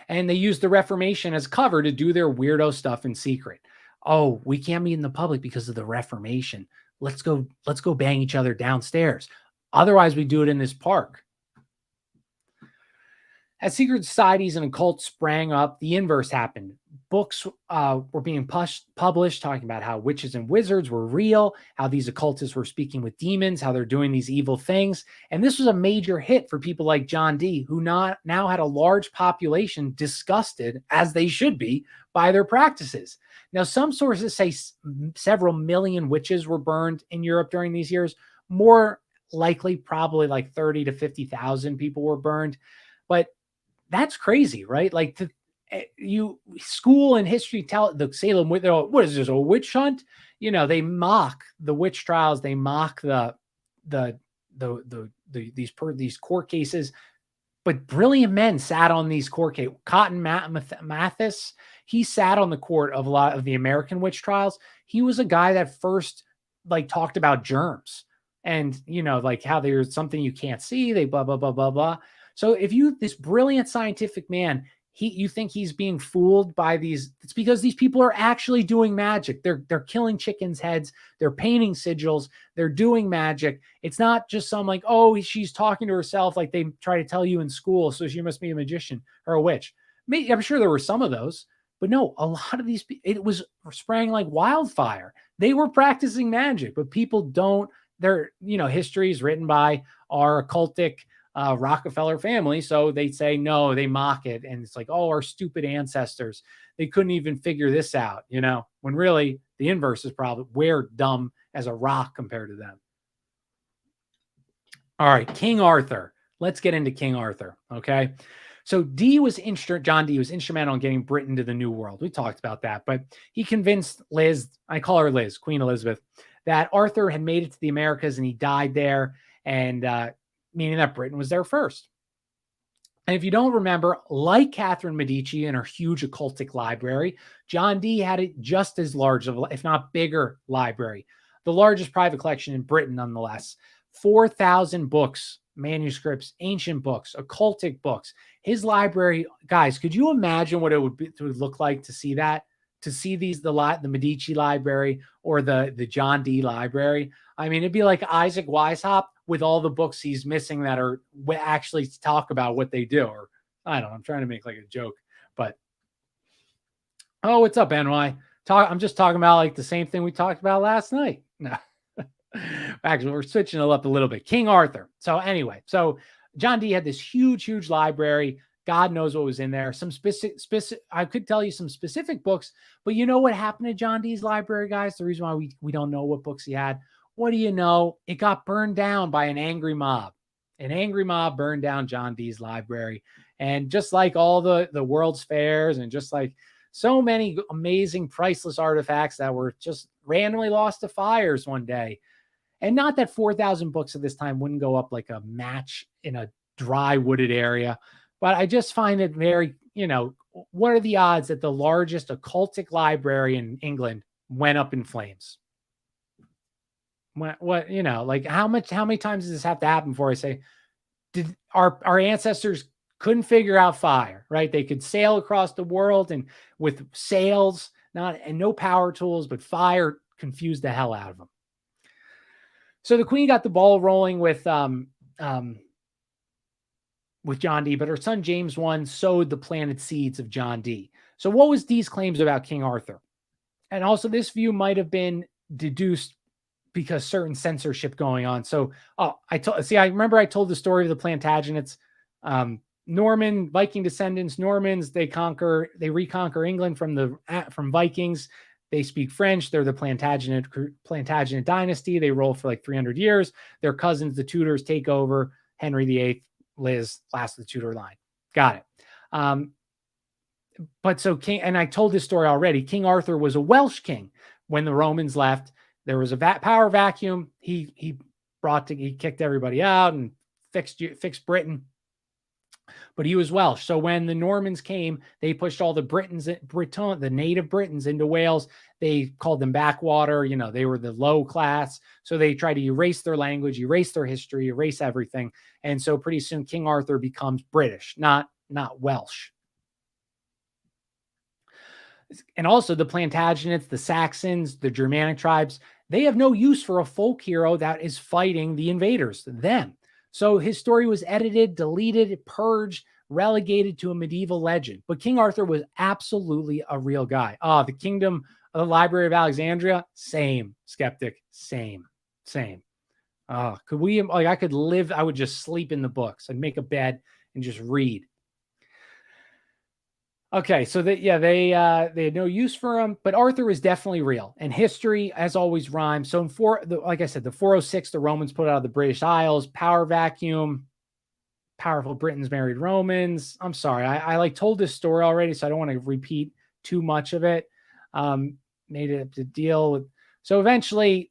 and they used the Reformation as cover to do their weirdo stuff in secret. Oh, we can't be in the public because of the Reformation. Let's go bang each other downstairs. Otherwise, we do it in this park. As secret societies and occults sprang up, the inverse happened. Books were being published talking about how witches and wizards were real, how these occultists were speaking with demons, how they're doing these evil things. And this was a major hit for people like John Dee, who now had a large population disgusted, as they should be, by their practices. Now, some sources say several million witches were burned in Europe during these years. More likely, probably like 30 to 50,000 people were burned. But that's crazy, right? Like school and history tell the Salem, what is this, a witch hunt? They mock the witch trials. They mock these court cases, but brilliant men sat on these court cases. Cotton Mathis, he sat on the court of a lot of the American witch trials. He was a guy that first talked about germs and, how there's something you can't see, they blah, blah, blah, blah, blah. So if this brilliant scientific man, you think he's being fooled by these, it's because these people are actually doing magic. They're killing chickens' heads. They're painting sigils. They're doing magic. It's not just some she's talking to herself like they try to tell you in school, so she must be a magician or a witch. I'm sure there were some of those, but no, a lot of these, it was spraying like wildfire. They were practicing magic, but people don't, history is written by our occultic Rockefeller family. So they say, no, they mock it. And it's like, oh, our stupid ancestors, they couldn't even figure this out, when really the inverse is probably we're dumb as a rock compared to them. All right. King Arthur. Let's get into King Arthur. Okay. So John Dee was instrumental in getting Britain to the New World. We talked about that, but he convinced Liz, I call her Liz, Queen Elizabeth, that Arthur had made it to the Americas and he died there, and meaning that Britain was there first. And if you don't remember, like Catherine Medici and her huge occultic library, John Dee had it just as large, if not bigger, library. The largest private collection in Britain, nonetheless. 4,000 books, manuscripts, ancient books, occultic books. His library, guys, could you imagine what it would look like to see that? To see the Medici library or the John Dee library? I mean, it'd be like Isaac Weishaupt with all the books he's missing that are actually talk about what they do. Or I don't know, I'm trying to make like a joke, but oh, what's up, NY? I'm just talking about like the same thing we talked about last night. No. Actually, we're switching it up a little bit. King Arthur. So anyway, so John Dee had this huge library. God knows what was in there. Some specific, I could tell you some specific books, but you know what happened to John Dee's library, guys? The reason why we don't know what books he had. What do you know? It got burned down by an angry mob. An angry mob burned down John Dee's library. And just like all the World's Fairs and just like so many amazing priceless artifacts that were just randomly lost to fires one day. And not that 4,000 books at this time wouldn't go up like a match in a dry wooded area, but I just find it very, what are the odds that the largest occultic library in England went up in flames? What like how many times does this have to happen before I say, did our ancestors couldn't figure out fire, right? They could sail across the world and with sails, and no power tools, but fire confused the hell out of them. So the queen got the ball rolling with John Dee, but her son James I sowed the planted seeds of John Dee. So what was Dee's claims about King Arthur? And also this view might have been deduced because certain censorship going on. So I remember I told the story of the Plantagenets, Norman Viking descendants, Normans, they reconquer England from Vikings. They speak French. They're the Plantagenet dynasty. They roll for like 300 years. Their cousins, the Tudors, take over. Henry VIII, Liz, last of the Tudor line. Got it. But so and I told this story already. King Arthur was a Welsh king. When the Romans left, there was a power vacuum. He kicked everybody out and fixed Britain. But he was Welsh. So when the Normans came, they pushed all the native Britons into Wales. They called them backwater. They were the low class. So they tried to erase their language, erase their history, erase everything. And so pretty soon King Arthur becomes British, not Welsh. And also the Plantagenets, the Saxons, the Germanic tribes, they have no use for a folk hero that is fighting the invaders, them. So his story was edited, deleted, purged, relegated to a medieval legend. But King Arthur was absolutely a real guy. The Kingdom of the Library of Alexandria, same. Skeptic, same. Could we, I could live, I would just sleep in the books. I'd make a bed and just read. Okay, so they had no use for him, but Arthur was definitely real, and history, as always, rhymes. So like I said, the 406, the Romans put out of the British Isles, power vacuum, powerful Britons married Romans. I'm sorry, I told this story already, so I don't want to repeat too much of it. Made it to deal with. So eventually,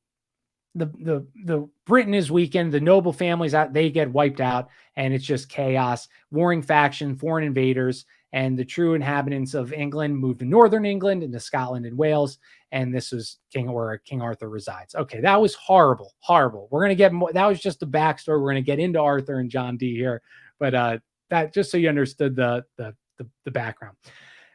the Britain is weakened. The noble families they get wiped out, and it's just chaos. Warring faction, foreign invaders. And the true inhabitants of England moved to northern England, into Scotland and Wales. And this was where King Arthur resides. Okay, that was horrible. We're going to get more. That was just the backstory. We're going to get into Arthur and John Dee here. But that just so you understood the background.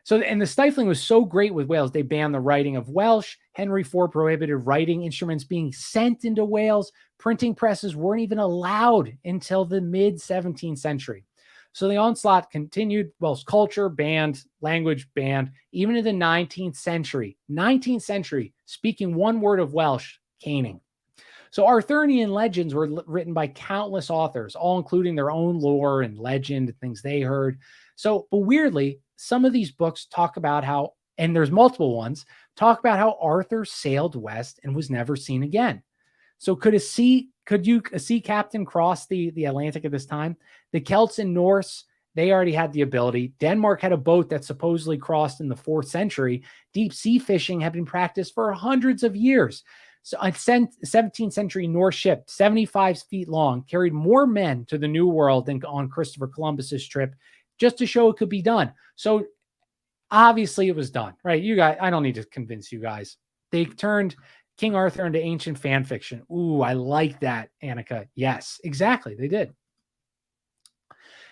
So, and the stifling was so great with Wales, they banned the writing of Welsh. Henry IV prohibited writing instruments being sent into Wales. Printing presses weren't even allowed until the mid-17th century. So the onslaught continued. Welsh culture banned, language banned, even in the 19th century. 19th century, speaking one word of Welsh, caning. So Arthurian legends were written by countless authors, all including their own lore and legend and things they heard. So, but weirdly, some of these books talk about how, and there's multiple ones, talk about how Arthur sailed west and was never seen again. So could a sea captain cross the Atlantic at this time? The Celts and Norse, they already had the ability. Denmark had a boat that supposedly crossed in the 4th century. Deep sea fishing had been practiced for hundreds of years. So a 17th century Norse ship, 75 feet long, carried more men to the New World than on Christopher Columbus's trip, just to show it could be done. So obviously it was done, right? You guys, I don't need to convince you guys. They turned King Arthur into ancient fan fiction. Ooh, I like that, Annika. Yes, exactly. They did.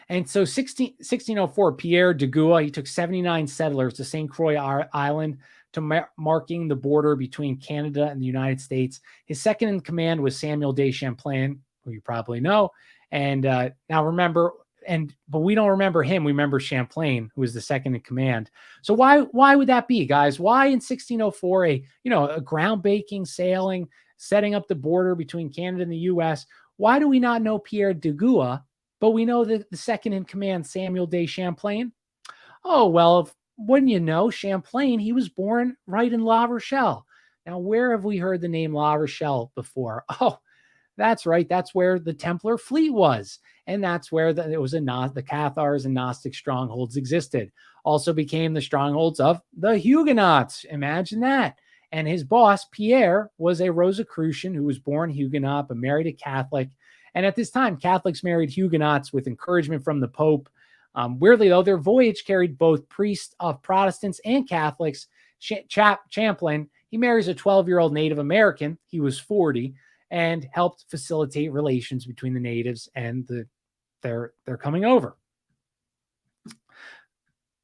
And so 1604, Pierre de Goua, he took 79 settlers to St. Croix Island to marking the border between Canada and the United States. His second in command was Samuel de Champlain, who you probably know. And now remember, but we don't remember him. We remember Champlain, who was the second in command. So why would that be, guys? Why in 1604 a groundbreaking sailing, setting up the border between Canada and the U.S.? Why do we not know Pierre de Goua, but we know that the second in command, Samuel de Champlain? Oh, well, wouldn't you know, Champlain, he was born right in La Rochelle. Now, where have we heard the name La Rochelle before? Oh, that's right. That's where the Templar fleet was. And that's where the Cathars and Gnostic strongholds existed. Also became the strongholds of the Huguenots. Imagine that. And his boss, Pierre, was a Rosicrucian who was born Huguenot but married a Catholic. And at this time, Catholics married Huguenots with encouragement from the Pope. Weirdly, though, their voyage carried both priests of Protestants and Catholics. Champlain, he marries a 12-year-old Native American. He was 40 and helped facilitate relations between the natives and they're coming over.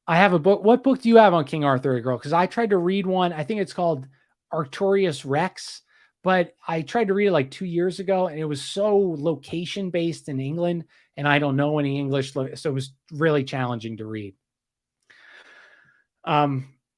I have a book. What book do you have on King Arthur, girl? Because I tried to read one. I think it's called Artorius Rex, but I tried to read it like 2 years ago, and it was so location based in England, and I don't know any English, so it was really challenging to read.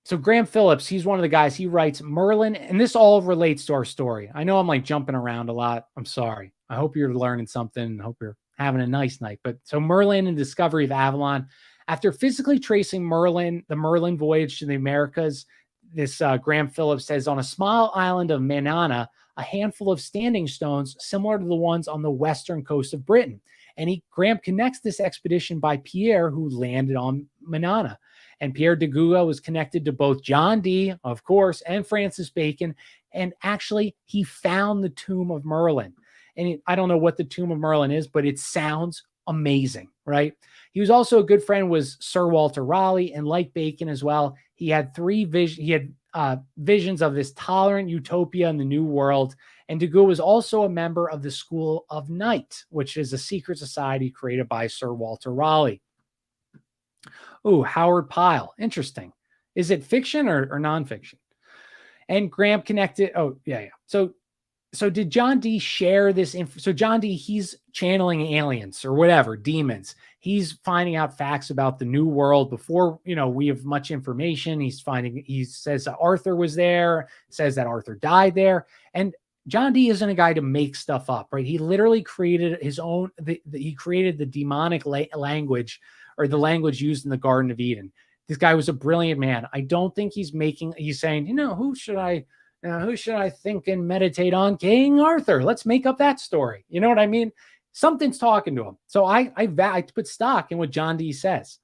So Graham Phillips, he's one of the guys. He writes Merlin, and this all relates to our story. I know I'm like jumping around a lot. I'm sorry. I hope you're learning something. I hope you're having a nice night. But so Merlin and Discovery of Avalon. After physically tracing the Merlin voyage to the Americas, this Graham Phillips says, on a small island of Manana, a handful of standing stones similar to the ones on the western coast of Britain. And Graham connects this expedition by Pierre, who landed on Manana. And Pierre de Goua was connected to both John Dee, of course, and Francis Bacon. And actually, he found the tomb of Merlin. And I don't know what the tomb of Merlin is, but it sounds amazing, right? He was also a good friend with Sir Walter Raleigh, and like Bacon as well, he had visions of this tolerant utopia in the New World. And de Goua was also a member of the School of Night, which is a secret society created by Sir Walter Raleigh. Oh, Howard Pyle. Interesting. Is it fiction or nonfiction? And Graham connected. Oh, yeah. So did John Dee share this info? So John Dee, he's channeling aliens or whatever, demons. He's finding out facts about the New World before, we have much information. He says that Arthur was there, says that Arthur died there. And John Dee isn't a guy to make stuff up, right? He literally created his own, he created the demonic language, or the language used in the Garden of Eden. This guy was a brilliant man. I don't think he's saying, who should I think and meditate on? King Arthur. Let's make up that story. You know what I mean? Something's talking to him. So I put stock in what John Dee says.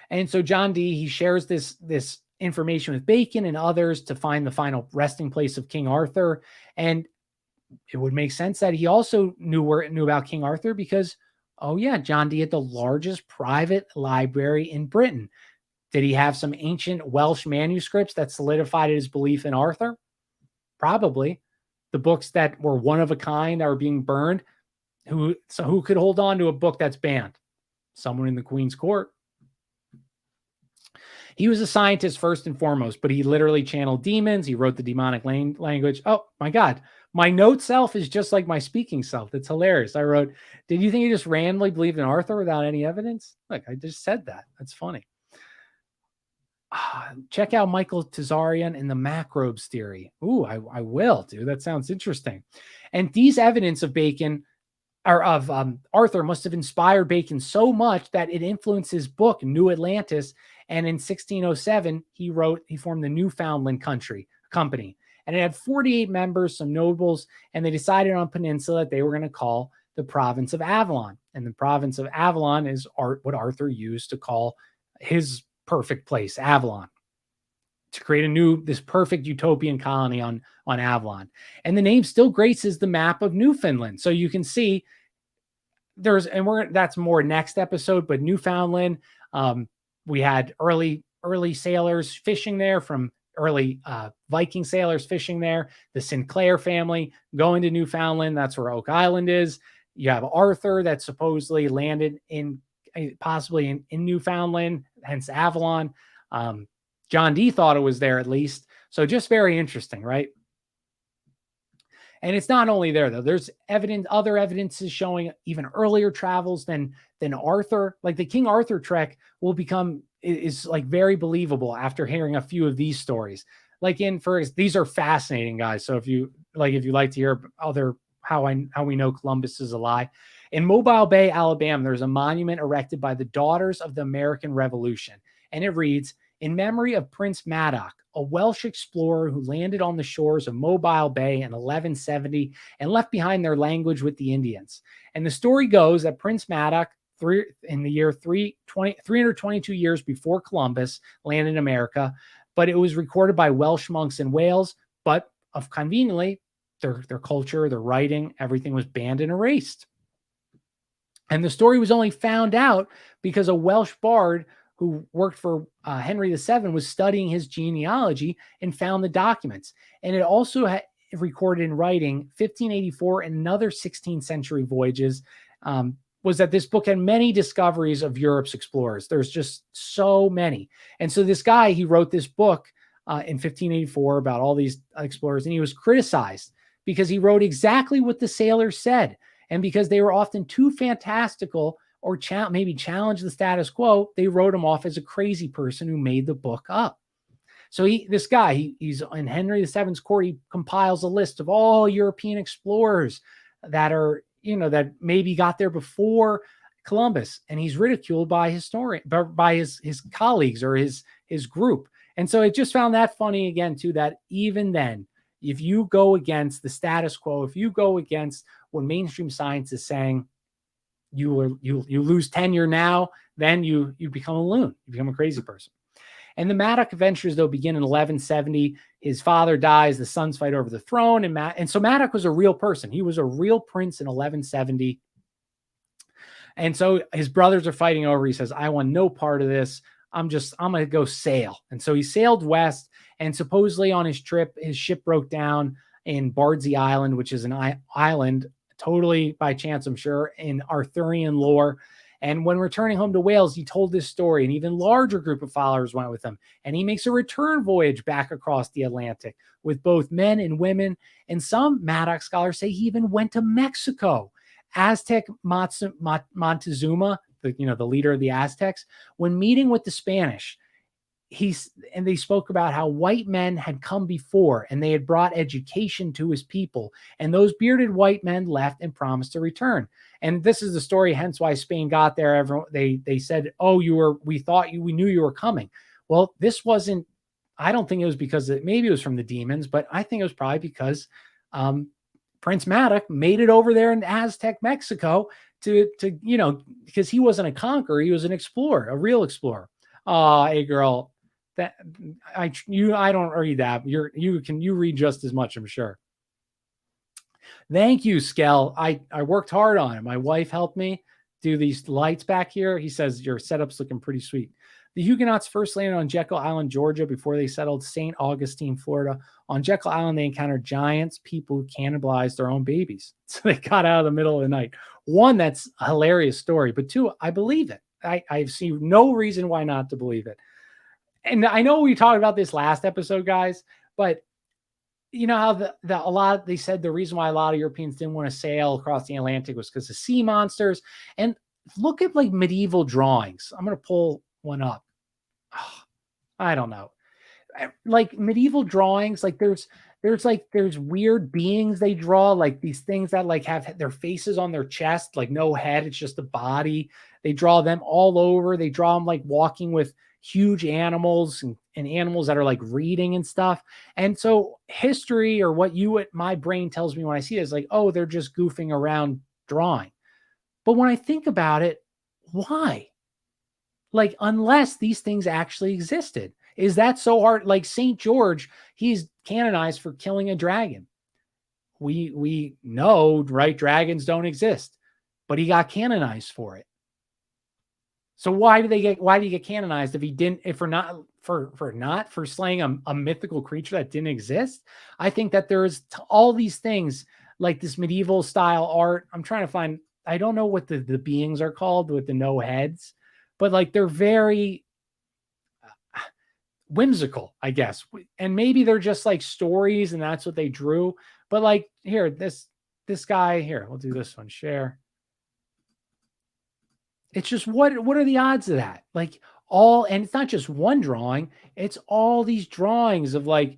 And so John Dee, he shares this information with Bacon and others to find the final resting place of King Arthur. And it would make sense that he also knew about King Arthur because, oh yeah, John Dee had the largest private library in Britain. Did he have some ancient Welsh manuscripts that solidified his belief in Arthur? Probably. The books that were one of a kind that were being burned. Who could hold on to a book that's banned? Someone in the Queen's court. He was a scientist first and foremost, but he literally channeled demons. He wrote the demonic language. Oh my God. My note self is just like my speaking self. That's hilarious. I wrote, did you think he just randomly believed in Arthur without any evidence? Look, I just said that. That's funny. Check out Michael Tazarian and the macrobes theory. Ooh, I will, dude. That sounds interesting. And these evidence of Bacon or of Arthur must have inspired Bacon so much that it influenced his book, New Atlantis. And in 1607, he formed the Newfoundland Company. And it had 48 members, some nobles, and they decided on a peninsula that they were going to call the province of Avalon. And the province of Avalon is what Arthur used to call his perfect place, Avalon. to create this perfect utopian colony on Avalon. And the name still graces the map of Newfoundland. So you can see that's more next episode, but Newfoundland, we had early sailors fishing there, from early Viking sailors fishing there. The Sinclair family going to Newfoundland. That's where Oak Island is. You have Arthur that supposedly landed possibly in Newfoundland, hence Avalon. John Dee thought it was there at least. So just very interesting, right? And it's not only there though. There's other evidences showing even earlier travels than Arthur. Like the King Arthur trek is like very believable after hearing a few of these stories. Like these are fascinating, guys. So if you like to hear how we know Columbus is a lie. In Mobile Bay, Alabama, there's a monument erected by the Daughters of the American Revolution. And it reads, in memory of Prince Madoc, a Welsh explorer who landed on the shores of Mobile Bay in 1170 and left behind their language with the Indians. And the story goes that Prince Madoc, in the year 322 years before Columbus, landed in America, but it was recorded by Welsh monks in Wales, but conveniently, their culture, their writing, everything was banned and erased. And the story was only found out because a Welsh bard who worked for Henry VII was studying his genealogy and found the documents. And it also had recorded in writing 1584 and another 16th century voyages, was that this book had many discoveries of Europe's explorers. There's just so many. And so this guy, he wrote this book in 1584 about all these explorers, and he was criticized because he wrote exactly what the sailors said. And because they were often too fantastical or maybe challenge the status quo, they wrote him off as a crazy person who made the book up. So this guy, he's in Henry VII's court. He compiles a list of all European explorers that are, that maybe got there before Columbus, and he's ridiculed by his colleagues or his group. And so I just found that funny again too, that even then, if you go against the status quo, if you go against what mainstream science is saying, you lose tenure now, then you become a loon. You become a crazy person. And the Madoc adventures, though, begin in 1170. His father dies. The sons fight over the throne. And so Madoc was a real person. He was a real prince in 1170. And so his brothers are fighting over. He says, I want no part of this. I'm going to go sail. And so he sailed west. And supposedly on his trip, his ship broke down in Bardsey Island, which is an island totally by chance, I'm sure, in Arthurian lore. And when returning home to Wales, he told this story. An even larger group of followers went with him. And he makes a return voyage back across the Atlantic with both men and women. And some Madoc scholars say he even went to Mexico. Aztec Montezuma, the leader of the Aztecs, when meeting with the Spanish, they spoke about how white men had come before and they had brought education to his people, and those bearded white men left and promised to return. And this is the story, hence why Spain got there. Everyone, they said, oh, we knew you were coming. Well, this wasn't, I don't think it was because maybe it was from the demons, but I think it was probably because Prince Madoc made it over there in Aztec Mexico to because he wasn't a conqueror, he was an explorer, a real explorer. Hey girl, that I don't read that. You read just as much, I'm sure. Thank you, Skell. I worked hard on it. My wife helped me do these lights back here. He says your setup's looking pretty sweet. The Huguenots first landed on Jekyll Island, Georgia, before they settled St. Augustine, Florida. On Jekyll Island, they encountered giants, people who cannibalized their own babies. So they got out of the middle of the night. One, that's a hilarious story. But two, I believe it. I see no reason why not to believe it. And I know we talked about this last episode, guys, but you know how they said the reason why a lot of Europeans didn't want to sail across the Atlantic was because of sea monsters. And look at like medieval drawings. I'm going to pull one up. Oh, I don't know. Like medieval drawings, like there's weird beings they draw, like these things that like have their faces on their chest, like no head, it's just a body. They draw them all over. They draw them like walking with huge animals and animals that are like reading and stuff. And so history, or what my brain tells me when I see it, is like, oh, they're just goofing around drawing. But when I think about it, why? Like, unless these things actually existed. Is that so hard? Like St. George, he's canonized for killing a dragon. We know, right? Dragons don't exist, but he got canonized for it. So why do you get canonized if he didn't, if for slaying a mythical creature that didn't exist? I think that there's all these things like this medieval style art. I'm trying to find, I don't know what the beings are called with the no heads, but like they're very whimsical, I guess. And maybe they're just like stories and that's what they drew. But like here, this guy here, we'll do this one, share. It's just what are the odds of that? Like and it's not just one drawing, it's all these drawings of like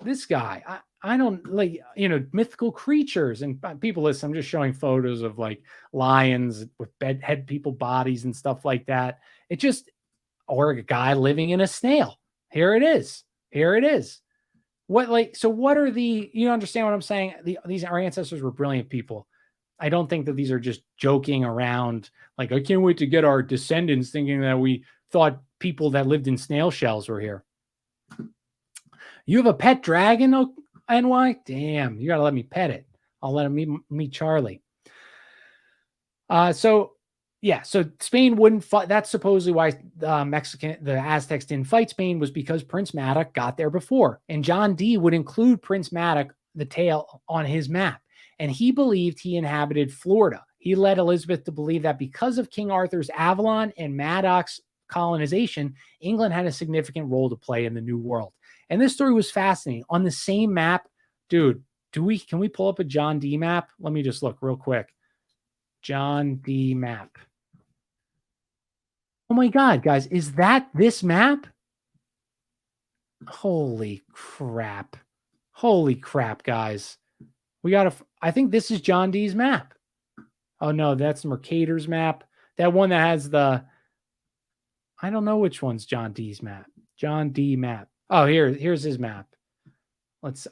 this guy. I don't like, mythical creatures and people listen. I'm just showing photos of like lions with head people bodies and stuff like that. It just, or a guy living in a snail. Here it is. What are you understand what I'm saying? Our ancestors were brilliant people. I don't think that these are just joking around. Like, I can't wait to get our descendants thinking that we thought people that lived in snail shells were here. You have a pet dragon, NY? Damn, you got to let me pet it. I'll let him meet Charlie. So Spain wouldn't fight. That's supposedly why the Aztecs didn't fight Spain, was because Prince Madoc got there before. And John Dee would include Prince Madoc, the tale, on his map. And he believed he inhabited Florida. He led Elizabeth to believe that because of King Arthur's Avalon and Madoc's colonization, England had a significant role to play in the New World. And this story was fascinating. On the same map, dude, can we pull up a John Dee map? Let me just look real quick. John Dee map. Oh my God, guys, is that this map? Holy crap, guys. I think this is John Dee's map. Oh no, that's Mercator's map. That one that has I don't know which one's John Dee's map. John Dee map. Oh, here's his map.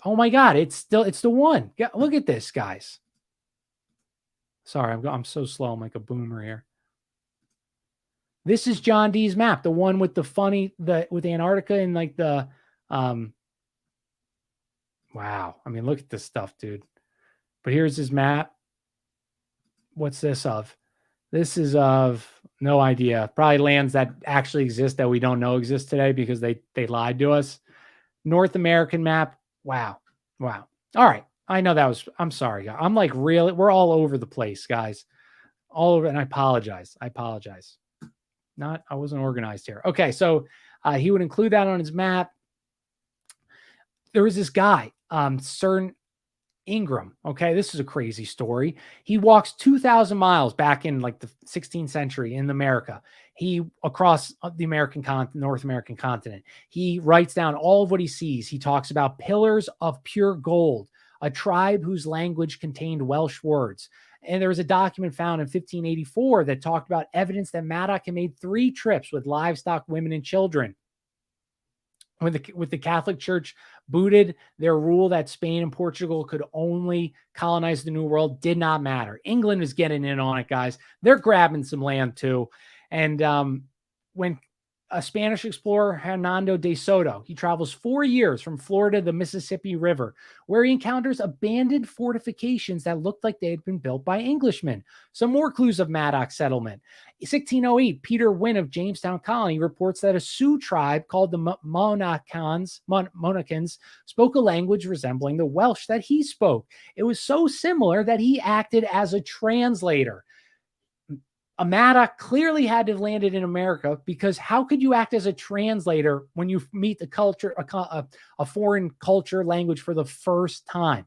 Oh my God, it's the one. Look at this, guys. Sorry, I'm so slow. I'm like a boomer here. This is John Dee's map, the one with with Antarctica and like the wow. I mean, look at this stuff, dude. But here's his map. What's this of? This is of no idea. Probably lands that actually exist that we don't know exist today because they lied to us. North American map. Wow. All right. I know I'm sorry. I'm like we're all over the place, guys. All over, and I apologize. I wasn't organized here. Okay, so he would include that on his map. There was this guy, Sir Ingram. Okay, this is a crazy story. He walks 2,000 miles back in like the 16th century in America. He across the North American continent. He writes down all of what he sees. He talks about pillars of pure gold, a tribe whose language contained Welsh words. And there was a document found in 1584 that talked about evidence that Madoc had made 3 trips with livestock, women, and children. With the Catholic Church booted, their rule that Spain and Portugal could only colonize the New World did not matter. England is getting in on it, guys. They're grabbing some land too. And when a Spanish explorer, Hernando de Soto, he travels 4 years from Florida to the Mississippi River, where he encounters abandoned fortifications that looked like they had been built by Englishmen. Some more clues of Madoc's settlement. 1608, Peter Wynne of Jamestown Colony reports that a Sioux tribe called the Monacans spoke a language resembling the Welsh that he spoke. It was so similar that he acted as a translator. Madoc clearly had to have landed in America, because how could you act as a translator when you meet the culture, a foreign culture language for the first time,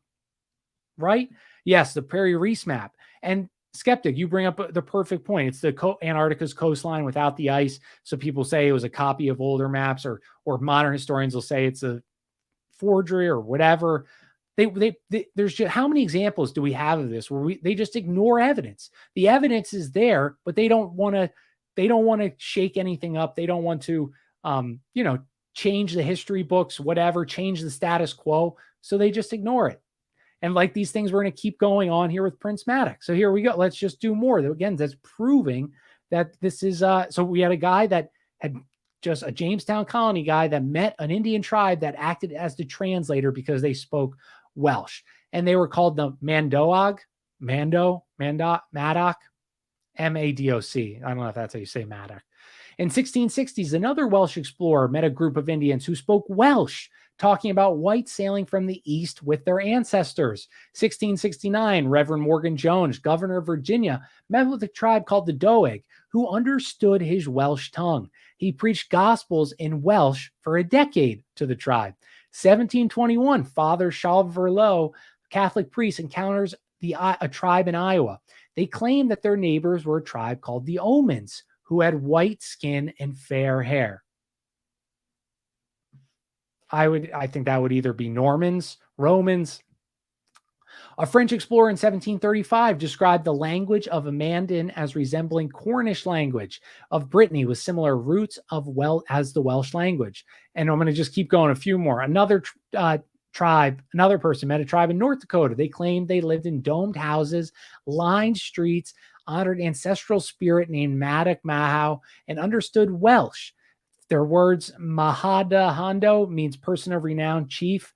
right? Yes, the Prairie Reese map. And Skeptic, you bring up the perfect point. It's the Antarctica's coastline without the ice. So people say it was a copy of older maps, or modern historians will say it's a forgery or whatever. There's just, how many examples do we have of this where they just ignore evidence? The evidence is there, but they don't want to shake anything up. They don't want to, change the history books, whatever, change the status quo. So they just ignore it. And like these things, we're going to keep going on here with Prince Madoc. So here we go. Let's just do more. Again, that's proving that this is, so we had a guy that had just a Jamestown colony guy that met an Indian tribe that acted as the translator because they spoke Welsh. And they were called the Madoc, Madoc, M-A-D-O-C. I don't know if that's how you say Madoc. In 1660s, another Welsh explorer met a group of Indians who spoke Welsh, talking about whites sailing from the east with their ancestors. 1669, Reverend Morgan Jones, governor of Virginia, met with a tribe called the Doeg, who understood his Welsh tongue. He preached gospels in Welsh for a decade to the tribe. 1721, Father Charles Catholic priest, encounters a tribe in Iowa. They claimed that their neighbors were a tribe called the Omans, who had white skin and fair hair. I think that would either be Normans, Romans. A French explorer in 1735 described the language of Mandan as resembling Cornish language of Brittany with similar roots as the Welsh language. And I'm going to just keep going a few more. Another person met a tribe in North Dakota. They claimed they lived in domed houses, lined streets, honored ancestral spirit named Madoc Mahau, and understood Welsh. Their words, Mahada Hondo, means person of renown, chief.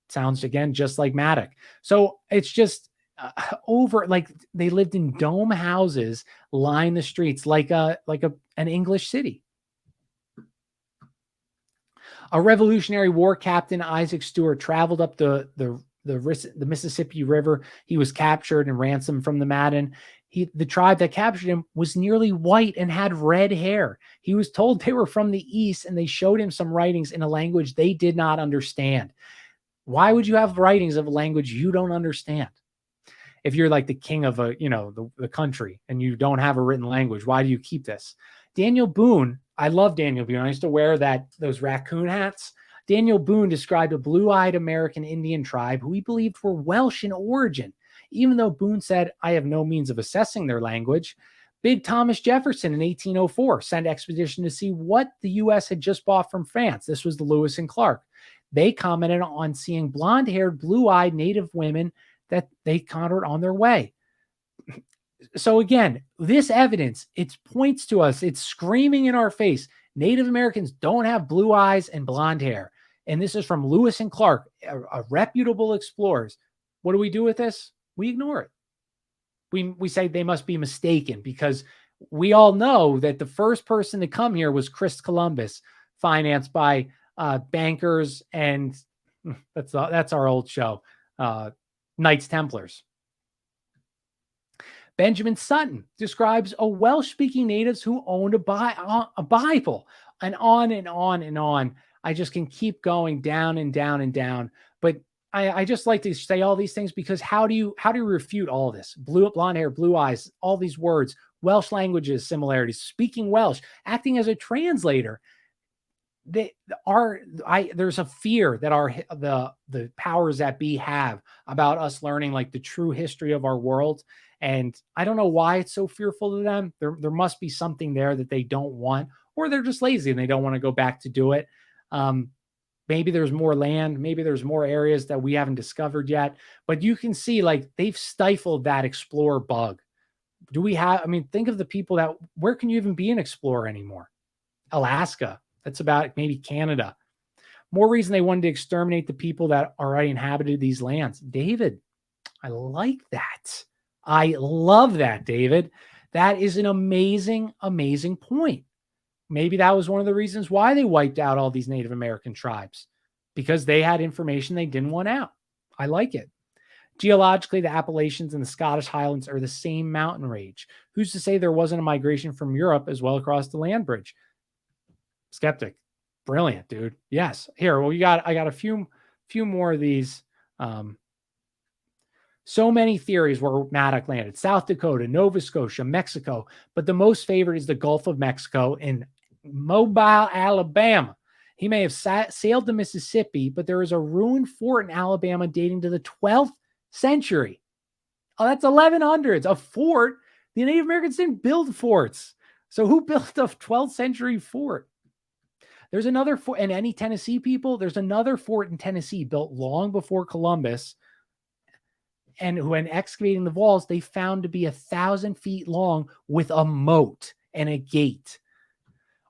Sounds again just like Madoc. So it's just like they lived in dome houses, line the streets like an English city. A Revolutionary War captain, Isaac Stewart, traveled up the Mississippi River. He was captured and ransomed from the Mandan. The tribe that captured him was nearly white and had red hair. He was told they were from the east, and they showed him some writings in a language they did not understand. Why would you have writings of a language you don't understand? If you're like the king of the country and you don't have a written language, why do you keep this? Daniel Boone, I love Daniel Boone. I used to wear those raccoon hats. Daniel Boone described a blue-eyed American Indian tribe who he believed were Welsh in origin. Even though Boone said, I have no means of assessing their language, Big Thomas Jefferson in 1804 sent an expedition to see what the U.S. had just bought from France. This was the Lewis and Clark. They commented on seeing blonde-haired, blue-eyed native women that they encountered on their way. So again, this evidence, it points to us, it's screaming in our face. Native Americans don't have blue eyes and blonde hair. And this is from Lewis and Clark, a reputable explorers. What do we do with this? We ignore it. We say they must be mistaken because we all know that the first person to come here was Christopher Columbus, financed by bankers, and that's our old show, Knights Templars. Benjamin Sutton describes a Welsh-speaking natives who owned a Bible, and on and on and on. I just can keep going down and down and down. But I just like to say all these things because how do you refute all this? Blonde hair, blue eyes, all these words, Welsh languages, similarities, speaking Welsh, acting as a translator. There's a fear that the powers that be have about us learning like the true history of our world. And I don't know why it's so fearful to them. There must be something there that they don't want, or they're just lazy and they don't want to go back to do it. Maybe there's more land. Maybe there's more areas that we haven't discovered yet. But you can see like they've stifled that explorer bug. Think of the people where can you even be an explorer anymore? Alaska. That's about maybe Canada. More reason they wanted to exterminate the people that already inhabited these lands. David, I like that. I love that, David. That is an amazing, amazing point. Maybe that was one of the reasons why they wiped out all these Native American tribes, because they had information they didn't want out. I like it. Geologically, the Appalachians and the Scottish Highlands are the same mountain range. Who's to say there wasn't a migration from Europe as well across the land bridge? Skeptic. Brilliant, dude. Yes. Here, well, I got a few more of these. So many theories where Madoc landed. South Dakota, Nova Scotia, Mexico. But the most favorite is the Gulf of Mexico in Mobile, Alabama. He may have sailed to Mississippi, but there is a ruined fort in Alabama dating to the 12th century. Oh, that's 1100s. A fort? The Native Americans didn't build forts. So who built a 12th century fort? There's another fort, and any Tennessee people, there's another fort in Tennessee built long before Columbus. And when excavating the walls, they found to be 1,000 feet long with a moat and a gate.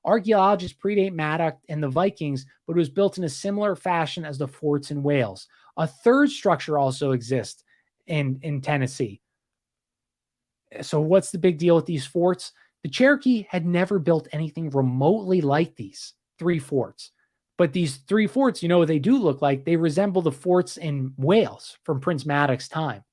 Archaeologists predate Madoc and the Vikings, but it was built in a similar fashion as the forts in Wales. A third structure also exists in Tennessee. So what's the big deal with these forts? The Cherokee had never built anything remotely like these 3 forts. But these 3 forts, you know what they do look like? They resemble the forts in Wales from Prince Madoc's time.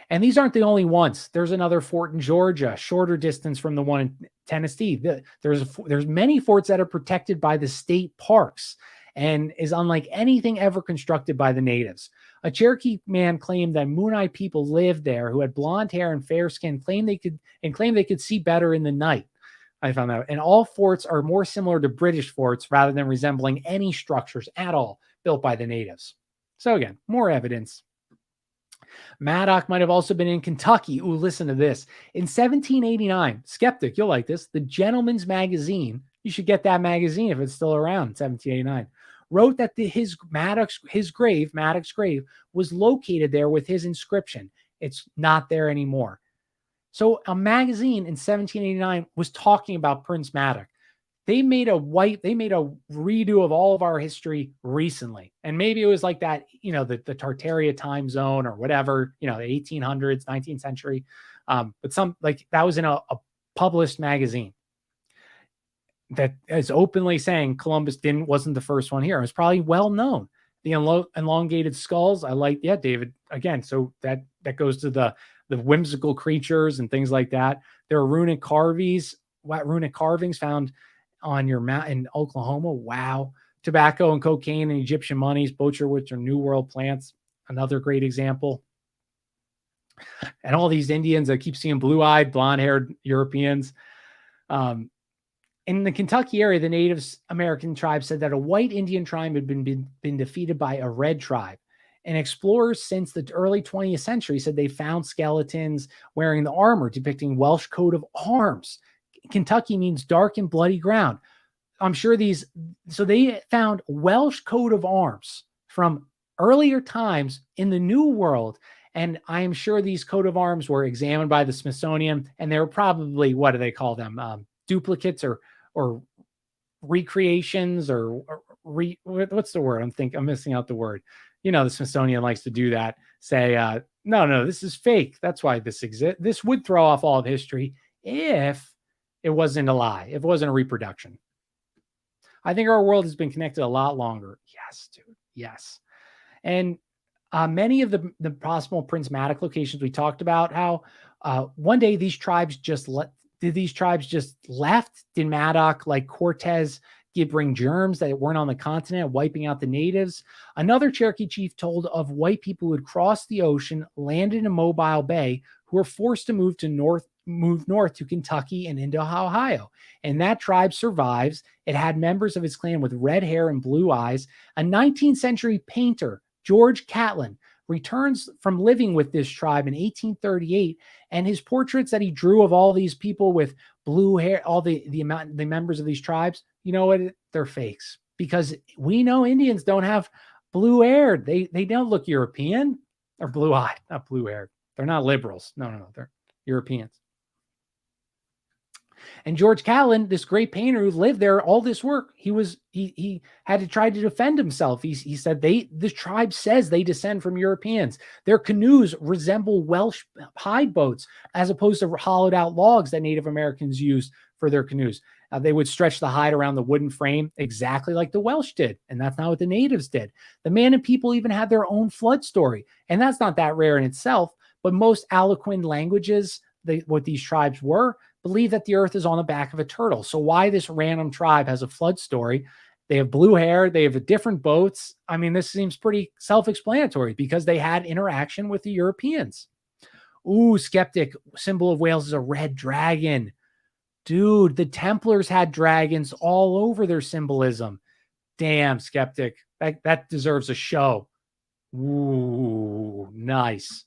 And these aren't the only ones. There's another fort in Georgia, shorter distance from the one in Tennessee. There's many forts that are protected by the state parks and is unlike anything ever constructed by the natives. A Cherokee man claimed that Mooneye people lived there who had blonde hair and fair skin, claimed they could see better in the night. I found out. And all forts are more similar to British forts rather than resembling any structures at all built by the natives. So again, more evidence. Madoc might have also been in Kentucky. Ooh, listen to this. In 1789, Skeptic, you'll like this, the Gentleman's Magazine, you should get that magazine if it's still around, 1789, wrote that his grave, Madoc's grave, was located there with his inscription. It's not there anymore. So a magazine in 1789 was talking about Prince Madoc. They made a redo of all of our history recently. And maybe it was like that, you know, the Tartaria time zone or whatever, you know, the 1800s, 19th century. But some like that was in a published magazine that is openly saying Columbus wasn't the first one here. It was probably well known. The elongated skulls, I like, yeah, David, again, so that goes to the whimsical creatures and things like that. There are runic carvings found on your mountain in Oklahoma. Wow. Tobacco and cocaine and Egyptian monies, bocher, which are New World plants. Another great example. And all these Indians, I keep seeing blue-eyed, blonde-haired Europeans. In the Kentucky area, the Native American tribe said that a white Indian tribe had been defeated by a red tribe. And explorers since the early 20th century said they found skeletons wearing the armor depicting Welsh coat of arms. Kentucky means dark and bloody ground. I'm sure so they found Welsh coat of arms from earlier times in the New World. And I am sure these coat of arms were examined by the Smithsonian, and they were probably, what do they call them? Duplicates or recreations what's the word? I'm missing out the word. You know, the Smithsonian likes to do that. Say, no, this is fake. That's why this exists. This would throw off all of history if it wasn't a lie, if it wasn't a reproduction. I think our world has been connected a lot longer. Yes, dude. Yes. And many of the possible Prince Madoc locations we talked about, how one day these tribes just left? Did Madoc, like Cortez, bring germs that weren't on the continent, wiping out the natives? Another Cherokee chief told of white people who had crossed the ocean, landed in Mobile Bay, who were forced to move north to Kentucky and into Ohio. And that tribe survives. It had members of its clan with red hair and blue eyes. A 19th century painter, George Catlin, returns from living with this tribe in 1838, and his portraits that he drew of all these people with blue hair, all the members of these tribes, you know what? They're fakes, because we know Indians don't have blue hair. They don't look European or blue-eyed, not blue-haired. They're not liberals. No, they're Europeans. And George Catlin, this great painter who lived there, all this work, he had to try to defend himself. He said this tribe says they descend from Europeans. Their canoes resemble Welsh hide boats as opposed to hollowed out logs that Native Americans used for their canoes. They would stretch the hide around the wooden frame exactly like the Welsh did. And that's not what the natives did. The Manin people even had their own flood story. And that's not that rare in itself, but most Algonquin languages, what these tribes were, believe that the earth is on the back of a turtle. So why this random tribe has a flood story? They have blue hair. They have different boats. I mean, this seems pretty self-explanatory because they had interaction with the Europeans. Ooh, Skeptic, symbol of Wales is a red dragon. Dude, the Templars had dragons all over their symbolism. Damn, Skeptic. That deserves a show. Ooh, nice.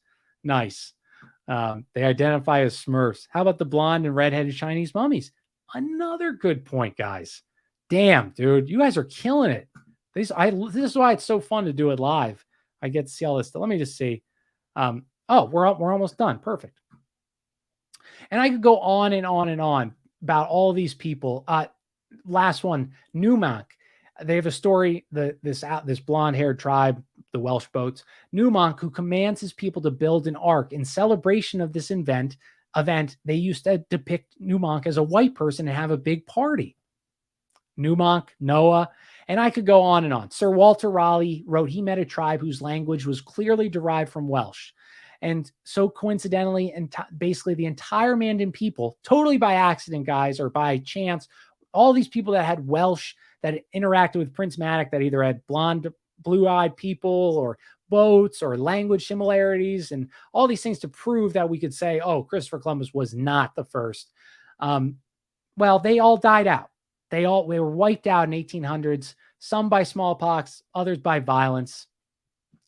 They identify as Smurfs. How about the blonde and redheaded Chinese mummies? Another good point, guys. Damn, dude, you guys are killing it. This is why it's so fun to do it live. I get to see all this stuff. Let me just see. Oh, we're almost done. Perfect. And I could go on and on and on. about all these people. Last one, Newmonk. They have a story, this blonde-haired tribe, the Welsh boats, Newmonk, who commands his people to build an ark. In celebration of this event, they used to depict Newmonk as a white person and have a big party. Newmonk, Noah, and I could go on and on. Sir Walter Raleigh wrote he met a tribe whose language was clearly derived from Welsh. And so coincidentally, and basically the entire Mandan people, totally by accident, guys, or by chance, all these people that had Welsh, that interacted with Prince Madoc, that either had blonde, blue-eyed people or boats or language similarities and all these things to prove that we could say, oh, Christopher Columbus was not the first. Well, they all died out. They were wiped out in 1800s, some by smallpox, others by violence.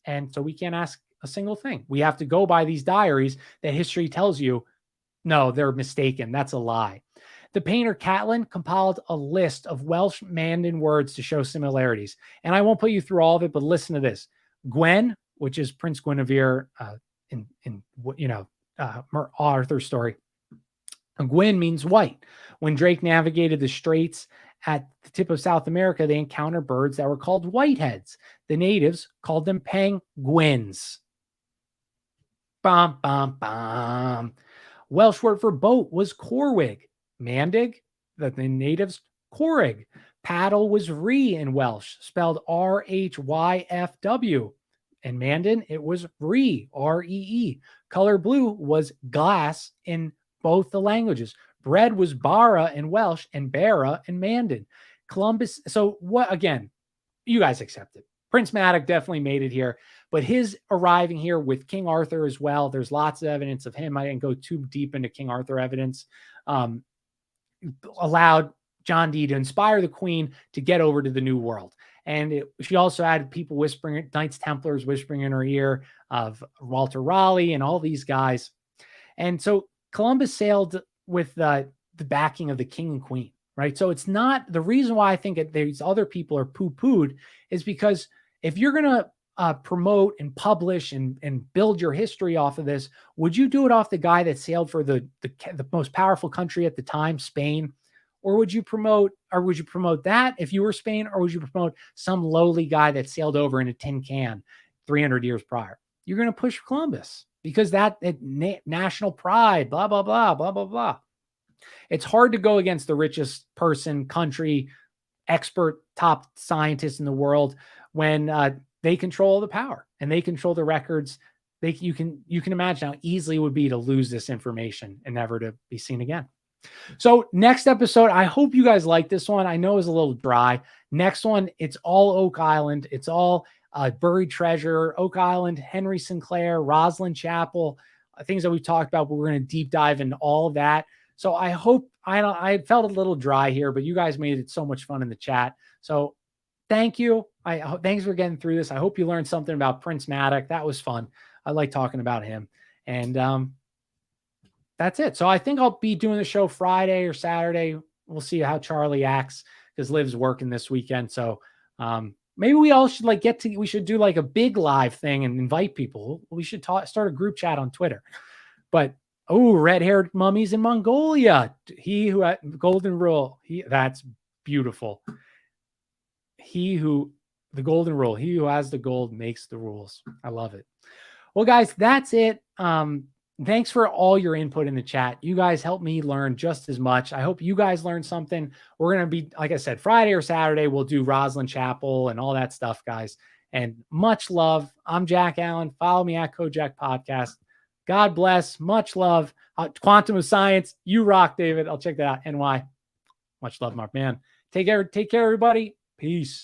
And so we can't ask a single thing. We have to go by these diaries that history tells you, no, they're mistaken. That's a lie. The painter Catlin compiled a list of Welsh Mandan words to show similarities. And I won't put you through all of it, but listen to this. Gwen, which is Prince Guinevere in Arthur's story. Gwyn means white. When Drake navigated the straits at the tip of South America, they encountered birds that were called whiteheads. The natives called them penguins. Bum, bum, bum. Welsh word for boat was corwig. Mandig, the natives, corrig. Paddle was rhi in Welsh, spelled R-H-Y-F-W. In Mandan, it was ree, R-E-E. Color blue was glass in both the languages. Bread was bara in Welsh and bara in Mandan. Columbus. So what, again, you guys accept it. Prince Madoc definitely made it here, but his arriving here with King Arthur as well, there's lots of evidence of him. I didn't go too deep into King Arthur evidence. Allowed John Dee to inspire the Queen to get over to the New World. And she also had people whispering, Knights Templars whispering in her ear of Walter Raleigh and all these guys. And so Columbus sailed with the backing of the king and queen, right? So it's not, the reason why I think that these other people are poo-pooed is because if you're going to promote and publish and build your history off of this, would you do it off the guy that sailed for the most powerful country at the time, Spain? Or would you promote that if you were Spain, or would you promote some lowly guy that sailed over in a tin can 300 years prior? You're going to push Columbus because that national pride, blah, blah, blah, blah, blah, blah. It's hard to go against the richest person, country, expert, top scientist in the world when they control the power and they control the records. You can imagine how easily it would be to lose this information and never to be seen again. So next episode, I hope you guys like this one. I know it was a little dry. Next one, it's all Oak Island. It's all buried treasure, Oak Island, Henry Sinclair, Rosslyn Chapel, things that we've talked about, but we're going to deep dive into all of that. So I hope, I felt a little dry here, but you guys made it so much fun in the chat. So thank you. Thanks for getting through this. I hope you learned something about Prince Madoc. That was fun. I like talking about him. And that's it. So I think I'll be doing the show Friday or Saturday. We'll see how Charlie acts because Liv's working this weekend. So maybe we all should we should do like a big live thing and invite people. We should start a group chat on Twitter. But red-haired mummies in Mongolia. He who had golden rule. That's beautiful. The golden rule. He who has the gold makes the rules. I love it. Well, guys, that's it. Thanks for all your input in the chat. You guys help me learn just as much. I hope you guys learned something. We're going to be, like I said, Friday or Saturday, we'll do Rosslyn Chapel and all that stuff, guys. And much love. I'm Jack Allen. Follow me at Kojak Podcast. God bless. Much love. Quantum of Science. You rock, David. I'll check that out. NY. Much love, my man. Take care, everybody. Peace.